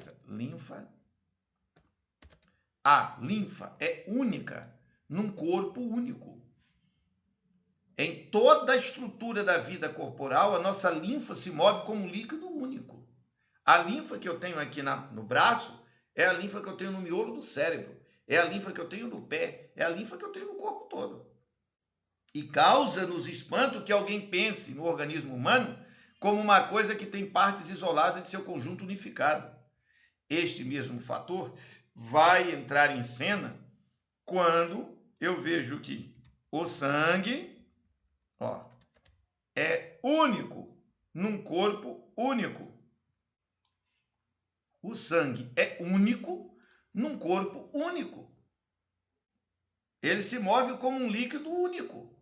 a linfa é única num corpo único. Em toda a estrutura da vida corporal, a nossa linfa se move como um líquido único. A linfa que eu tenho aqui no braço É a linfa que eu tenho no miolo do cérebro. É a linfa que eu tenho no pé. É a linfa que eu tenho no corpo todo. E causa-nos espanto que alguém pense no organismo humano como uma coisa que tem partes isoladas de seu conjunto unificado. Este mesmo fator vai entrar em cena quando eu vejo que o sangue, ó, é único num corpo único. O sangue é único num corpo único. Ele se move como um líquido único.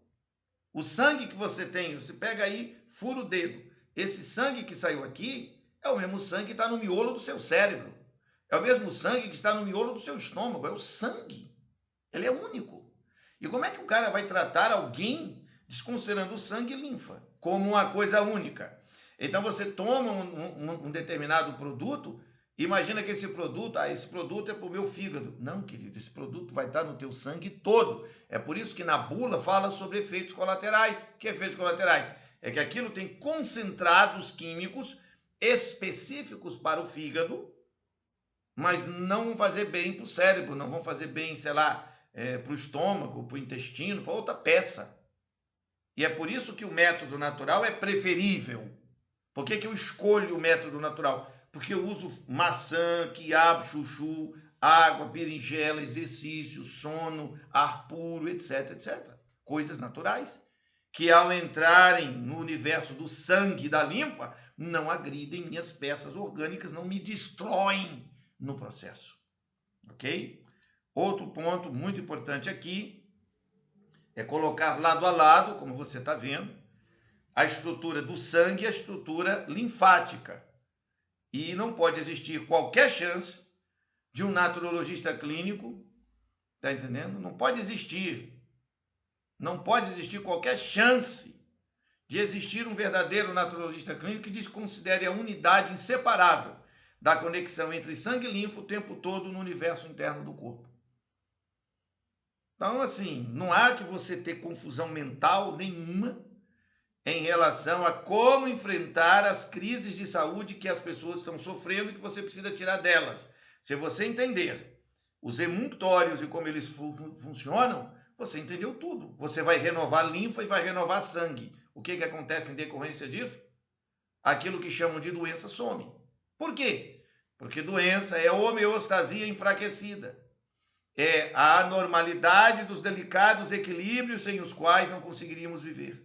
O sangue que você tem, você pega aí, fura o dedo. Esse sangue que saiu aqui é o mesmo sangue que está no miolo do seu cérebro. É o mesmo sangue que está no miolo do seu estômago. É o sangue. Ele é único. E como é que o cara vai tratar alguém desconsiderando o sangue e linfa como uma coisa única? Então você toma um determinado produto, imagina que esse produto é para o meu fígado. Não, querido, esse produto vai estar no teu sangue todo. É por isso que na bula fala sobre efeitos colaterais. Que efeitos colaterais? É que aquilo tem concentrados químicos específicos para o fígado, mas não vão fazer bem para o cérebro, não vão fazer bem, sei lá, para o estômago, para o intestino, para outra peça. E é por isso que o método natural é preferível. Por que eu escolho o método natural? Porque eu uso maçã, quiabo, chuchu, água, berinjela, exercício, sono, ar puro, etc, etc. Coisas naturais que ao entrarem no universo do sangue e da linfa, não agridem minhas peças orgânicas, não me destroem no processo. Ok? Outro ponto muito importante aqui é colocar lado a lado, como você está vendo, a estrutura do sangue e a estrutura linfática. E não pode existir qualquer chance de um naturologista clínico, tá entendendo? Não pode existir. Não pode existir qualquer chance de existir um verdadeiro naturologista clínico que desconsidere a unidade inseparável da conexão entre sangue e linfa o tempo todo no universo interno do corpo. Então, assim, não há que você ter confusão mental nenhuma em relação a como enfrentar as crises de saúde que as pessoas estão sofrendo e que você precisa tirar delas. Se você entender os emunctórios e como eles funcionam, você entendeu tudo. Você vai renovar linfa e vai renovar sangue. O que acontece em decorrência disso? Aquilo que chamam de doença some. Por quê? Porque doença é homeostasia enfraquecida. É a anormalidade dos delicados equilíbrios sem os quais não conseguiríamos viver.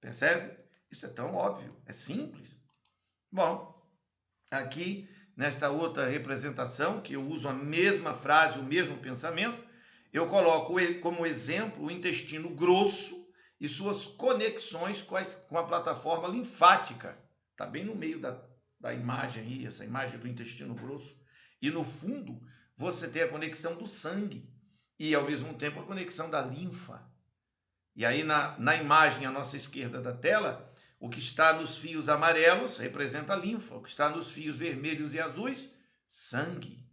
Percebe? Isso é tão óbvio, é simples. Bom, aqui nesta outra representação, que eu uso a mesma frase, o mesmo pensamento, eu coloco como exemplo o intestino grosso e suas conexões com a plataforma linfática. Está bem no meio da imagem aí, essa imagem do intestino grosso. E no fundo, você tem a conexão do sangue e, ao mesmo tempo, a conexão da linfa. E aí, na imagem à nossa esquerda da tela, o que está nos fios amarelos representa a linfa, o que está nos fios vermelhos e azuis, sangue.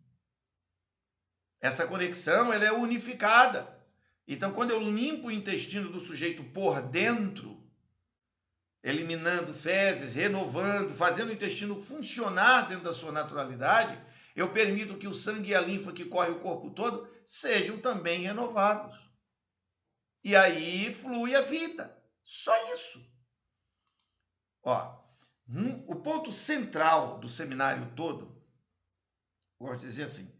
Essa conexão ela é unificada. Então, quando eu limpo o intestino do sujeito por dentro, eliminando fezes, renovando, fazendo o intestino funcionar dentro da sua naturalidade, eu permito que o sangue e a linfa que corre o corpo todo sejam também renovados. E aí flui a vida. Só isso. Ó, o ponto central do seminário todo, eu gosto de dizer assim,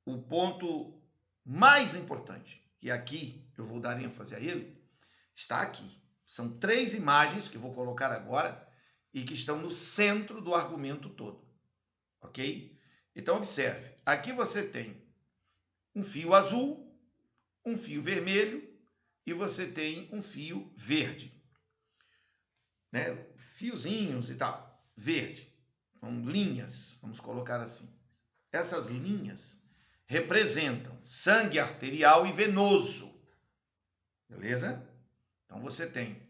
o ponto mais importante, que aqui eu vou dar ênfase a ele, está aqui. São 3 imagens que eu vou colocar agora e que estão no centro do argumento todo. Ok? Então, observe. Aqui você tem um fio azul, um fio vermelho e você tem um fio verde. Né? Fiozinhos e tal. Verde. Então, linhas, vamos colocar assim. Essas linhas representam sangue arterial e venoso. Beleza? Então você tem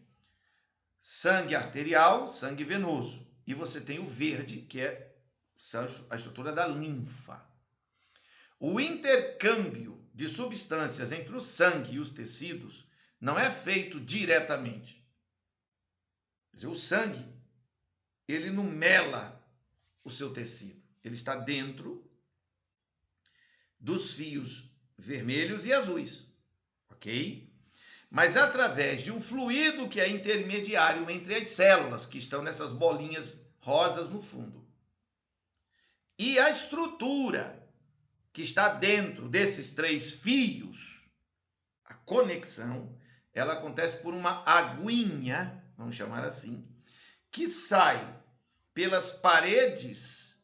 sangue arterial, sangue venoso. E você tem o verde, que é a estrutura da linfa. O intercâmbio de substâncias entre o sangue e os tecidos não é feito diretamente. Quer dizer, o sangue, ele não mela o seu tecido. Ele está dentro dos fios vermelhos e azuis, ok? Mas através de um fluido que é intermediário entre as células, que estão nessas bolinhas rosas no fundo. E a estrutura que está dentro desses 3 fios, a conexão, ela acontece por uma aguinha, vamos chamar assim, que sai pelas paredes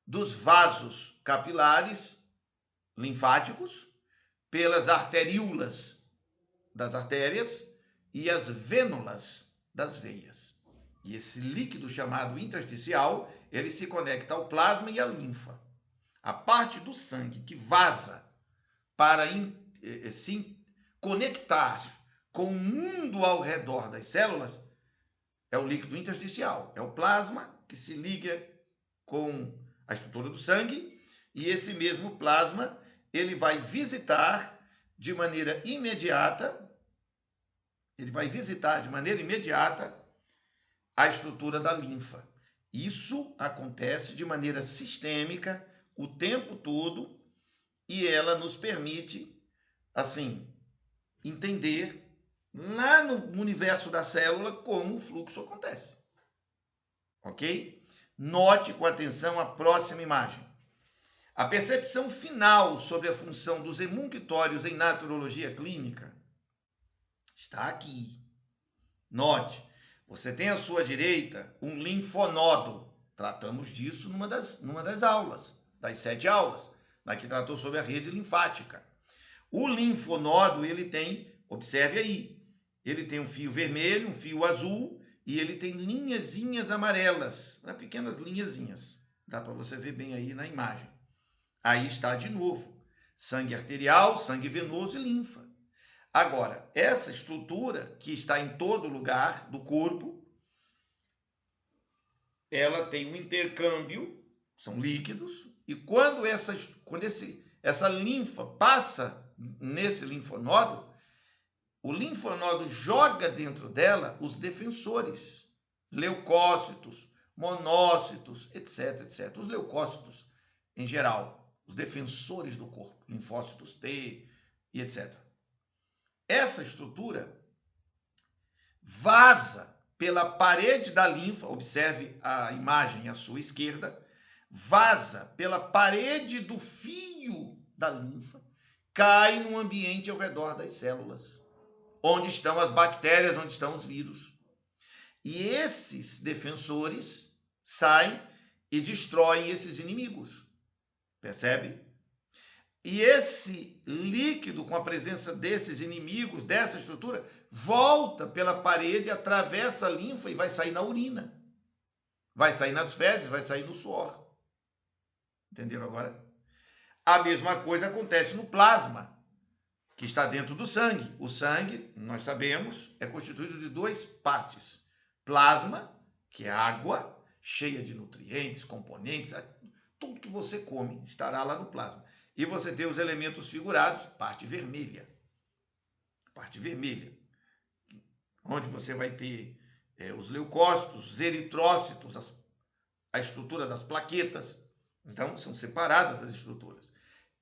dos vasos capilares linfáticos, pelas arteríolas das artérias e as vênulas das veias. E esse líquido chamado intersticial, ele se conecta ao plasma e à linfa. A parte do sangue que vaza para se conectar com o mundo ao redor das células é o líquido intersticial. É o plasma que se liga com a estrutura do sangue e esse mesmo plasma ele vai visitar de maneira imediata, a estrutura da linfa. Isso acontece de maneira sistêmica o tempo todo e ela nos permite, assim, entender lá no universo da célula como o fluxo acontece. Ok? Note com atenção a próxima imagem. A percepção final sobre a função dos emunctórios em naturologia clínica está aqui. Note, você tem à sua direita um linfonodo. Tratamos disso numa das aulas, das 7 aulas, na que tratou sobre a rede linfática. O linfonodo, ele tem, observe aí, ele tem um fio vermelho, um fio azul e ele tem linhazinhas amarelas, pequenas linhazinhas. Dá para você ver bem aí na imagem. Aí está de novo, sangue arterial, sangue venoso e linfa. Agora, essa estrutura que está em todo lugar do corpo, ela tem um intercâmbio, são líquidos, e quando essa linfa passa nesse linfonodo, o linfonodo joga dentro dela os defensores, leucócitos, monócitos, etc, etc. Os leucócitos, em geral, os defensores do corpo, linfócitos T e etc. Essa estrutura vaza pela parede da linfa, observe a imagem à sua esquerda, vaza pela parede do fio da linfa, cai no ambiente ao redor das células, onde estão as bactérias, onde estão os vírus. E esses defensores saem e destroem esses inimigos. Percebe? E esse líquido, com a presença desses inimigos, dessa estrutura, volta pela parede, atravessa a linfa e vai sair na urina. Vai sair nas fezes, vai sair no suor. Entenderam agora? A mesma coisa acontece no plasma, que está dentro do sangue. O sangue, nós sabemos, é constituído de 2 partes. Plasma, que é água, cheia de nutrientes, componentes, tudo que você come estará lá no plasma. E você tem os elementos figurados, parte vermelha, onde você vai ter os leucócitos, os eritrócitos, a estrutura das plaquetas. Então, são separadas as estruturas.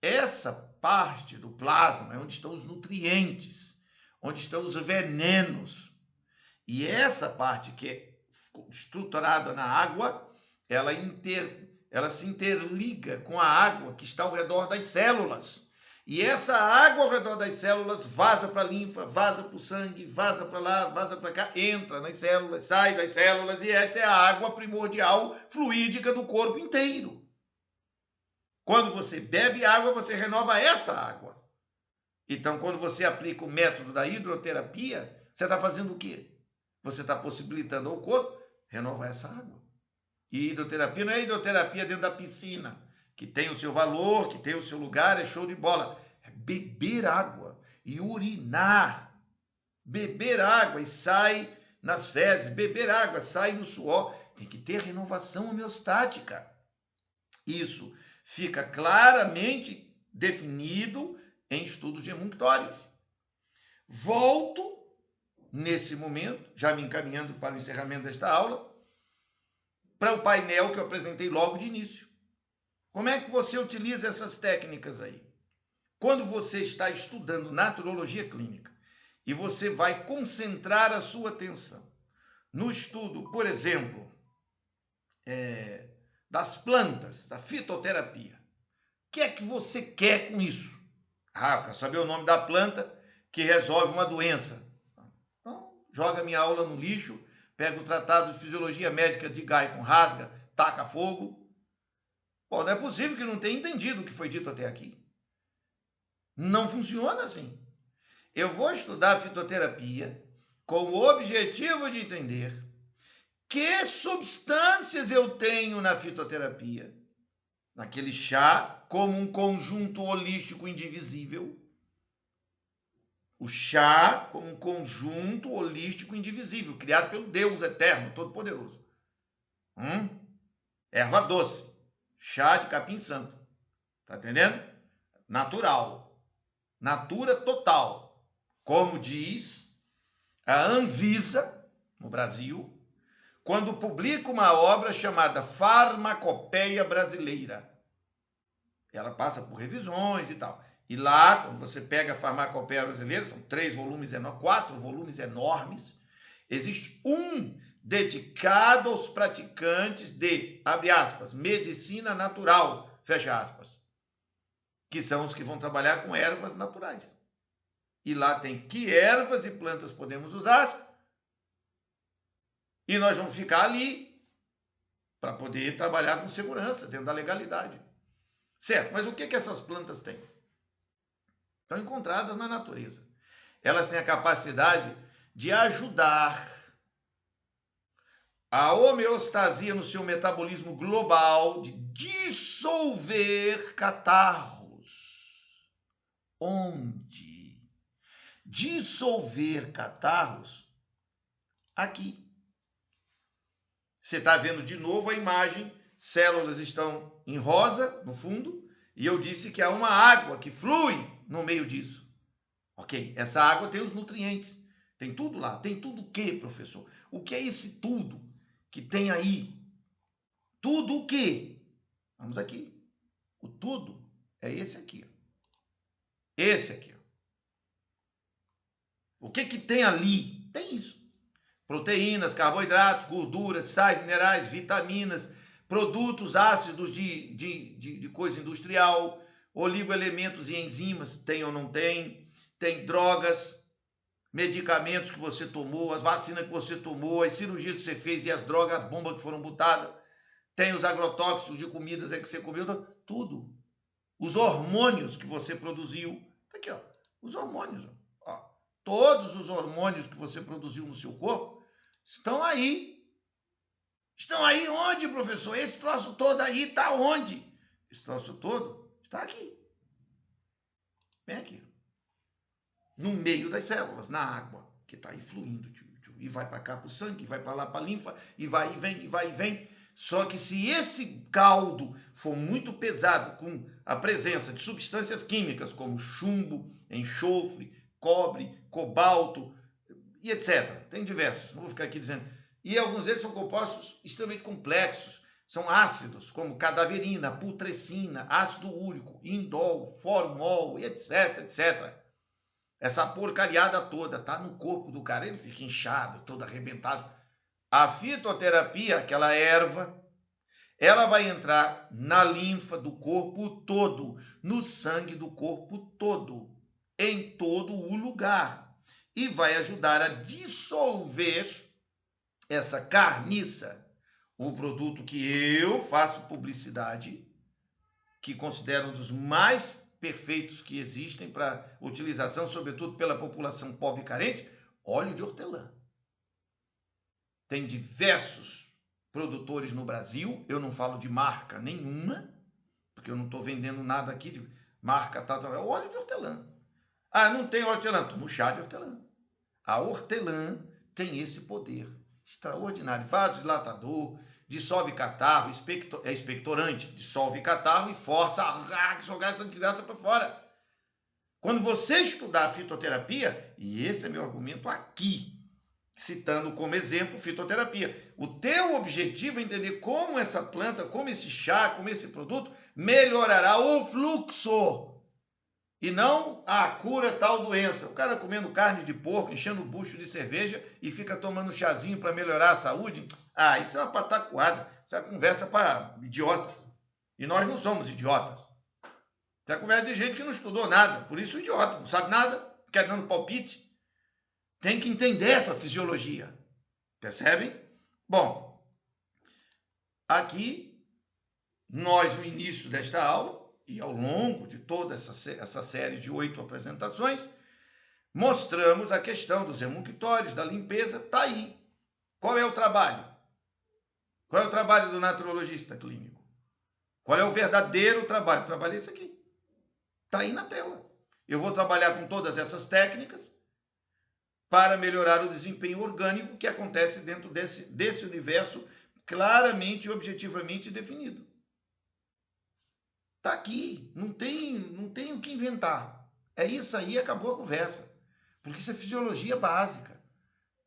Essa parte do plasma é onde estão os nutrientes, onde estão os venenos. E essa parte que é estruturada na água, ela se interliga com a água que está ao redor das células. E essa água ao redor das células vaza para a linfa, vaza para o sangue, vaza para lá, vaza para cá, entra nas células, sai das células, e esta é a água primordial fluídica do corpo inteiro. Quando você bebe água, você renova essa água. Então, quando você aplica o método da hidroterapia, você está fazendo o quê? Você está possibilitando ao corpo renovar essa água. E hidroterapia não é hidroterapia dentro da piscina, que tem o seu valor, que tem o seu lugar, é show de bola. É beber água e urinar. Beber água e sai nas fezes, beber água, sai no suor. Tem que ter renovação homeostática. Isso fica claramente definido em estudos de emunctórios. Volto, nesse momento, já me encaminhando para o encerramento desta aula, para o painel que eu apresentei logo de início. Como é que você utiliza essas técnicas aí? Quando você está estudando naturologia clínica e você vai concentrar a sua atenção no estudo, por exemplo, das plantas, da fitoterapia, o que é que você quer com isso? Ah, eu quero saber o nome da planta que resolve uma doença. Então, joga minha aula no lixo, pega o tratado de fisiologia médica de Guyton, rasga, taca fogo. Pô, não é possível que não tenha entendido o que foi dito até aqui. Não funciona assim. Eu vou estudar fitoterapia com o objetivo de entender que substâncias eu tenho na fitoterapia, naquele chá, como um conjunto holístico indivisível. O chá como um conjunto holístico indivisível, criado pelo Deus eterno, todo-poderoso. Erva doce, chá de capim-santo. Tá entendendo? Natural. Natura total. Como diz a Anvisa, no Brasil, quando publica uma obra chamada Farmacopeia Brasileira. Ela passa por revisões e tal. E lá, quando você pega a Farmacopeia Brasileira, são 4 volumes enormes, existe um dedicado aos praticantes de, abre aspas, medicina natural, fecha aspas, que são os que vão trabalhar com ervas naturais. E lá tem que ervas e plantas podemos usar, e nós vamos ficar ali para poder trabalhar com segurança, dentro da legalidade. Certo, mas o que essas plantas têm? Estão encontradas na natureza. Elas têm a capacidade de ajudar a homeostasia no seu metabolismo global, de dissolver catarros. Onde? Dissolver catarros? Aqui. Você está vendo de novo a imagem, células estão em rosa no fundo, e eu disse que há uma água que flui no meio disso. Ok, essa água tem os nutrientes, tem tudo lá. Tem tudo o que, professor? O que é esse tudo que tem aí? Tudo o quê? Vamos aqui. O tudo é esse aqui. Esse aqui. O que tem ali? Tem isso. Proteínas, carboidratos, gorduras, sais, minerais, vitaminas, produtos ácidos de coisa industrial, oligoelementos e enzimas, tem ou não tem? Tem drogas, medicamentos que você tomou, as vacinas que você tomou, as cirurgias que você fez e as drogas, as bombas que foram botadas. Tem os agrotóxicos de comidas que você comeu, tudo. Os hormônios que você produziu. Tá aqui, ó. Os hormônios, ó. Todos os hormônios que você produziu no seu corpo estão aí. Estão aí onde, professor? Esse troço todo aí está onde? Esse troço todo está aqui. Bem aqui. No meio das células, na água, que está aí fluindo. E vai para cá para o sangue, vai para lá para a linfa, e vai e vem, e vai e vem. Só que se esse caldo for muito pesado, com a presença de substâncias químicas como chumbo, enxofre, cobre, cobalto e etc. Tem diversos, não vou ficar aqui dizendo. E alguns deles são compostos extremamente complexos. São ácidos, como cadaverina, putrescina, ácido úrico, indol, formol, e etc, etc. Essa porcariada toda tá no corpo do cara, ele fica inchado, todo arrebentado. A fitoterapia, aquela erva, ela vai entrar na linfa do corpo todo, no sangue do corpo todo, em todo o lugar, e vai ajudar a dissolver essa carniça, o produto que eu faço publicidade, que considero um dos mais perfeitos que existem para utilização, sobretudo pela população pobre e carente, óleo de hortelã. Tem diversos produtores no Brasil, eu não falo de marca nenhuma, porque eu não estou vendendo nada aqui de marca tal, é óleo de hortelã. Ah, não tem óleo de hortelã, tomo chá de hortelã. A hortelã tem esse poder extraordinário, vasodilatador, dissolve catarro, é expectorante, dissolve catarro e força a jogar essa desgraça para fora. Quando você estudar a fitoterapia, e esse é meu argumento aqui, citando como exemplo fitoterapia, o teu objetivo é entender como essa planta, como esse chá, como esse produto melhorará o fluxo E não a cura tal doença. O cara comendo carne de porco, enchendo o bucho de cerveja e fica tomando chazinho para melhorar a saúde. Ah, isso é uma pataquada. Isso é uma conversa para idiotas. E nós não somos idiotas. Isso é conversa de gente que não estudou nada. Por isso, idiota, não sabe nada, quer dando palpite. Tem que entender essa fisiologia. Percebem? Bom, aqui, nós, no início desta aula, e ao longo de toda essa série de 8 apresentações, mostramos a questão dos emunctórios, da limpeza, está aí. Qual é o trabalho? Qual é o trabalho do naturologista clínico? Qual é o verdadeiro trabalho? O trabalho é esse aqui. Está aí na tela. Eu vou trabalhar com todas essas técnicas para melhorar o desempenho orgânico que acontece dentro desse universo claramente e objetivamente definido. Está aqui, não tem o que inventar. É isso aí, acabou a conversa. Porque isso é fisiologia básica,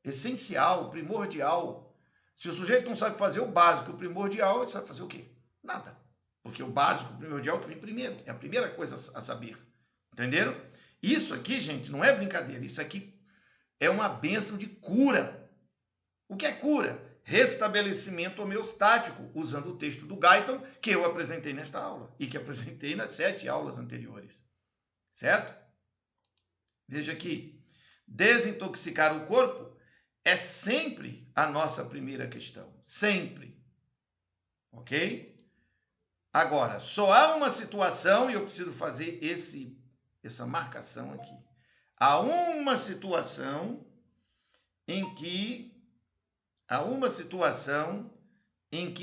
essencial, primordial. Se o sujeito não sabe fazer o básico, o primordial, ele sabe fazer o quê? Nada. Porque o básico, o primordial, que vem primeiro. É a primeira coisa a saber. Entenderam? Isso aqui, gente, não é brincadeira. Isso aqui é uma bênção de cura. O que é cura? Restabelecimento homeostático, usando o texto do Guyton, que eu apresentei nesta aula e que apresentei nas 7 aulas anteriores. Certo? Veja aqui. Desintoxicar o corpo é sempre a nossa primeira questão. Sempre. Ok? Agora, só há uma situação, e eu preciso fazer essa marcação aqui. Há uma situação em que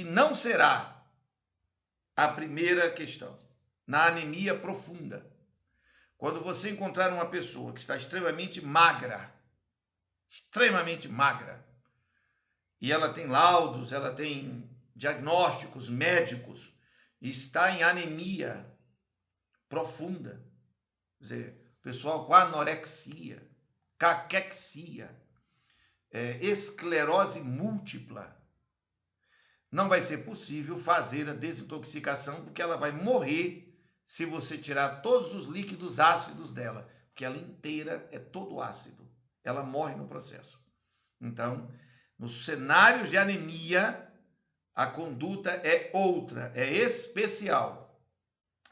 não será a primeira questão. Na anemia profunda. Quando você encontrar uma pessoa que está extremamente magra, e ela tem laudos, ela tem diagnósticos médicos, e está em anemia profunda, quer dizer, pessoal com anorexia, caquexia, esclerose múltipla, não vai ser possível fazer a desintoxicação, porque ela vai morrer se você tirar todos os líquidos ácidos dela, porque ela inteira é todo ácido. Ela morre no processo. Então, nos cenários de anemia, a conduta é outra, é especial.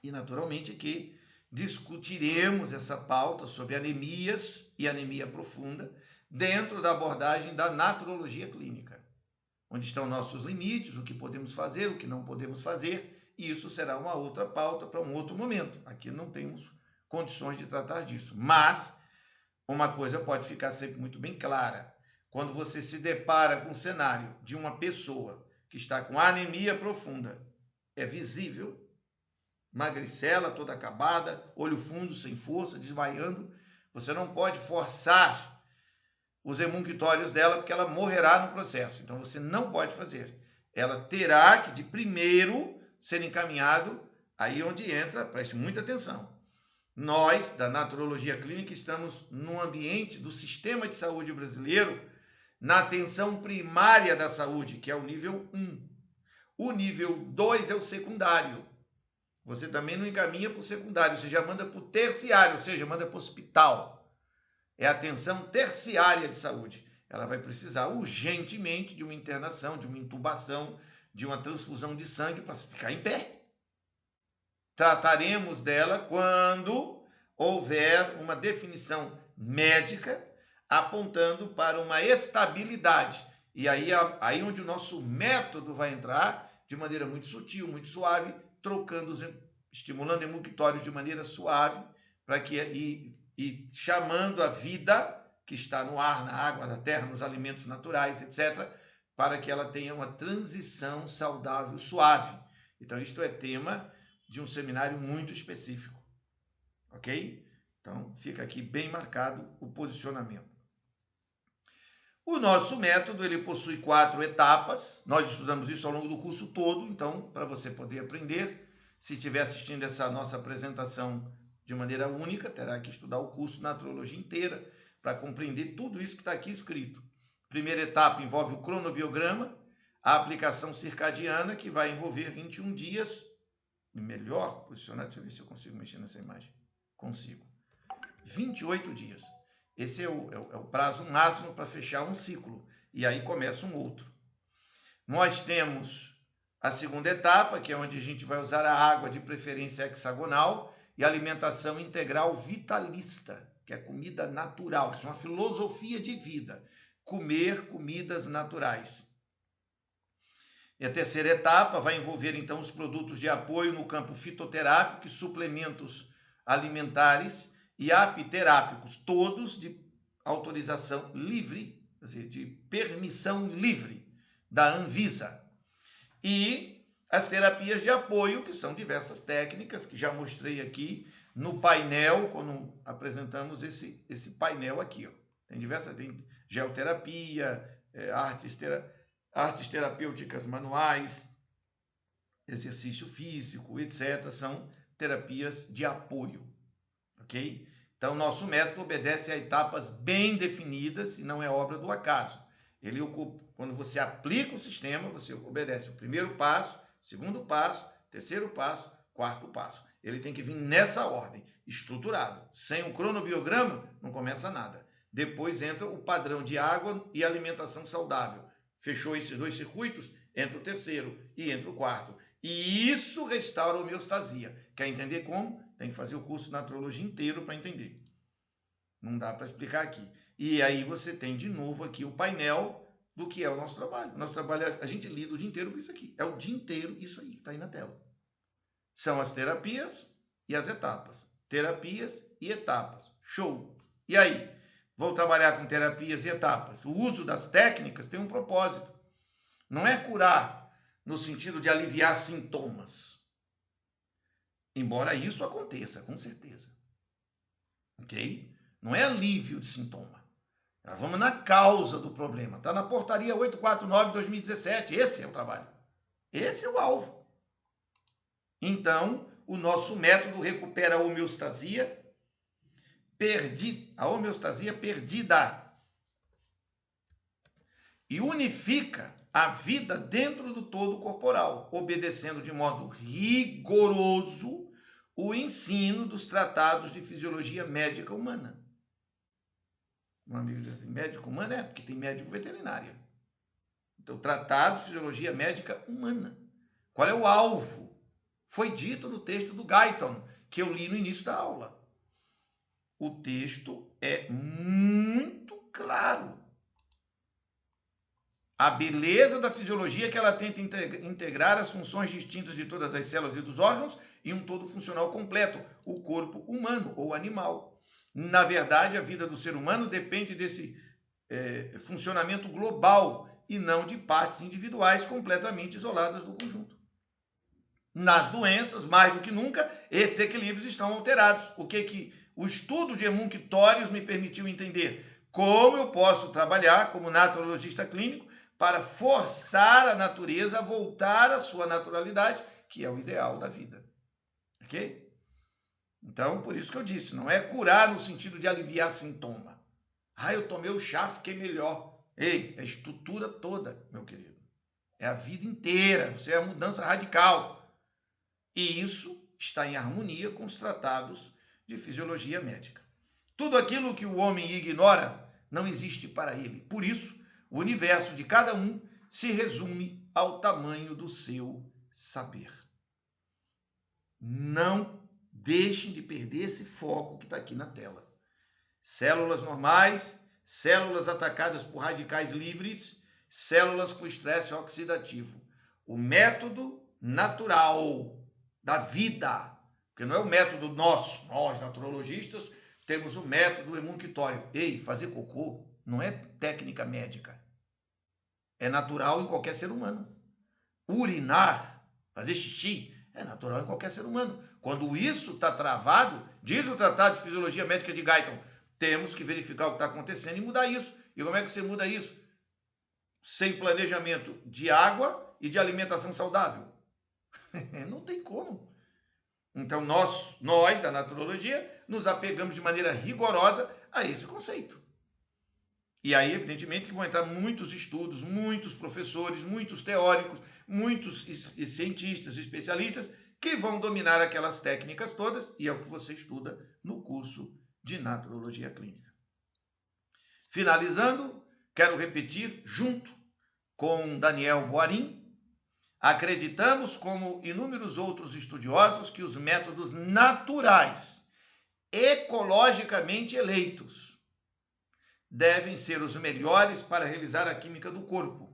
E, naturalmente, que discutiremos essa pauta sobre anemias e anemia profunda dentro da abordagem da naturologia clínica, onde estão nossos limites, o que podemos fazer, o que não podemos fazer, e isso será uma outra pauta para um outro momento. Aqui não temos condições de tratar disso. Mas uma coisa pode ficar sempre muito bem clara. Quando você se depara com o cenário de uma pessoa que está com anemia profunda, é visível, magricela toda acabada, olho fundo, sem força, desmaiando, você não pode forçar os emunctórios dela, porque ela morrerá no processo. Então, você não pode fazer. Ela terá que, de primeiro, ser encaminhado aí onde entra, preste muita atenção. Nós, da naturologia clínica, estamos no ambiente do sistema de saúde brasileiro, na atenção primária da saúde, que é o nível 1. O nível 2 é o secundário. Você também não encaminha para o secundário, você já manda para o terciário, ou seja, manda para o hospital. É a atenção terciária de saúde. Ela vai precisar urgentemente de uma internação, de uma intubação, de uma transfusão de sangue para ficar em pé. Trataremos dela quando houver uma definição médica apontando para uma estabilidade. E aí onde o nosso método vai entrar de maneira muito sutil, muito suave, estimulando emunctórios de maneira suave, para que e chamando a vida que está no ar, na água, na terra, nos alimentos naturais, etc., para que ela tenha uma transição saudável, suave. Então, isto é tema de um seminário muito específico, ok? Então, fica aqui bem marcado o posicionamento. O nosso método, ele possui 4 etapas, nós estudamos isso ao longo do curso todo, então, para você poder aprender, se estiver assistindo essa nossa apresentação de maneira única, terá que estudar o curso de Naturologia inteira, para compreender tudo isso que está aqui escrito. Primeira etapa envolve o cronobiograma, a aplicação circadiana, que vai envolver 21 dias, melhor posicionado, deixa eu ver se eu consigo mexer nessa imagem. Consigo. 28 dias. Esse é o prazo máximo para fechar um ciclo. E aí começa um outro. Nós temos a segunda etapa, que é onde a gente vai usar a água de preferência hexagonal e alimentação integral vitalista, que é comida natural. Isso é uma filosofia de vida. Comer comidas naturais. E a terceira etapa vai envolver, então, os produtos de apoio no campo fitoterápico e suplementos alimentares e apiterápicos, todos de autorização livre, quer dizer, de permissão livre da Anvisa. E as terapias de apoio, que são diversas técnicas, que já mostrei aqui no painel, quando apresentamos esse painel aqui. Ó. Tem diversas, tem geoterapia, artes terapêuticas manuais, exercício físico, etc. São terapias de apoio, ok? Então, nosso método obedece a etapas bem definidas e não é obra do acaso. Ele ocupa, quando você aplica o sistema, você obedece o primeiro passo, segundo passo, terceiro passo, quarto passo. Ele tem que vir nessa ordem, estruturado. Sem um cronobiograma, não começa nada. Depois entra o padrão de água e alimentação saudável. Fechou esses dois circuitos, entra o terceiro e entra o quarto. E isso restaura a homeostasia. Quer entender como? Tem que fazer o curso de naturologia inteiro para entender. Não dá para explicar aqui. E aí você tem de novo aqui o painel do que é o nosso trabalho. O nosso trabalho, a gente lida o dia inteiro com isso aqui. É o dia inteiro isso aí que está aí na tela. São as terapias e as etapas. Terapias e etapas. Show! E aí? Vou trabalhar com terapias e etapas. O uso das técnicas tem um propósito. Não é curar no sentido de aliviar sintomas. Embora isso aconteça, com certeza. Ok? Não é alívio de sintoma. Nós vamos na causa do problema. Está na portaria 849/2017. Esse é o trabalho. Esse é o alvo. Então, o nosso método recupera a homeostasia perdida e unifica a vida dentro do todo corporal, obedecendo de modo rigoroso o ensino dos tratados de fisiologia médica humana. Um amigo diz assim, médico humano é porque tem médico veterinário. Então, tratado de fisiologia médica humana. Qual é o alvo? Foi dito no texto do Guyton, que eu li no início da aula. O texto é muito claro. A beleza da fisiologia é que ela tenta integrar as funções distintas de todas as células e dos órgãos em um todo funcional completo, o corpo humano ou animal. Na verdade, a vida do ser humano depende desse funcionamento global e não de partes individuais completamente isoladas do conjunto. Nas doenças, mais do que nunca, esses equilíbrios estão alterados. O que o estudo de Emunctórios me permitiu entender? Como eu posso trabalhar como naturologista clínico para forçar a natureza a voltar à sua naturalidade, que é o ideal da vida. Ok? Então, por isso que eu disse, não é curar no sentido de aliviar sintoma. Ah, eu tomei o chá, fiquei melhor. Ei, é a estrutura toda, meu querido. É a vida inteira, você é a mudança radical. E isso está em harmonia com os tratados de fisiologia médica. Tudo aquilo que o homem ignora não existe para ele. Por isso, o universo de cada um se resume ao tamanho do seu saber. Não deixem de perder esse foco que está aqui na tela. Células normais, células atacadas por radicais livres, células com estresse oxidativo. O método natural da vida, porque não é o método nosso, nós naturologistas temos o método emunctório. Ei, fazer cocô não é técnica médica, é natural em qualquer ser humano. Urinar, fazer xixi, é natural em qualquer ser humano. Quando isso está travado, diz o Tratado de Fisiologia Médica de Guyton, temos que verificar o que está acontecendo e mudar isso. E como é que você muda isso? Sem planejamento de água e de alimentação saudável. Não tem como. Então, nós da naturologia, nos apegamos de maneira rigorosa a esse conceito. E aí, evidentemente, que vão entrar muitos estudos, muitos professores, muitos teóricos, muitos cientistas, especialistas, que vão dominar aquelas técnicas todas, e é o que você estuda no curso de Naturologia Clínica. Finalizando, quero repetir, junto com Daniel Boarim, acreditamos, como inúmeros outros estudiosos, que os métodos naturais, ecologicamente eleitos, devem ser os melhores para realizar a química do corpo.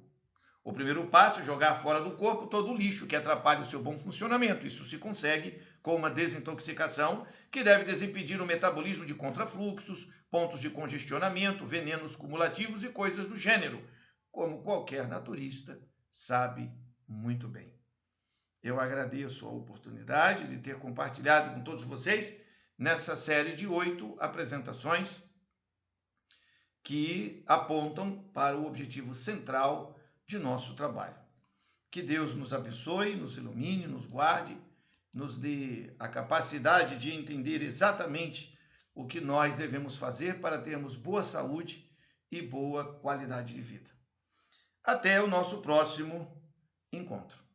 O primeiro passo é jogar fora do corpo todo o lixo que atrapalha o seu bom funcionamento. Isso se consegue com uma desintoxicação que deve desimpedir o metabolismo de contrafluxos, pontos de congestionamento, venenos cumulativos e coisas do gênero, como qualquer naturista sabe muito bem. Eu agradeço a oportunidade de ter compartilhado com todos vocês nessa série de 8 apresentações que apontam para o objetivo central de nosso trabalho. Que Deus nos abençoe, nos ilumine, nos guarde, nos dê a capacidade de entender exatamente o que nós devemos fazer para termos boa saúde e boa qualidade de vida. Até o nosso próximo encontro.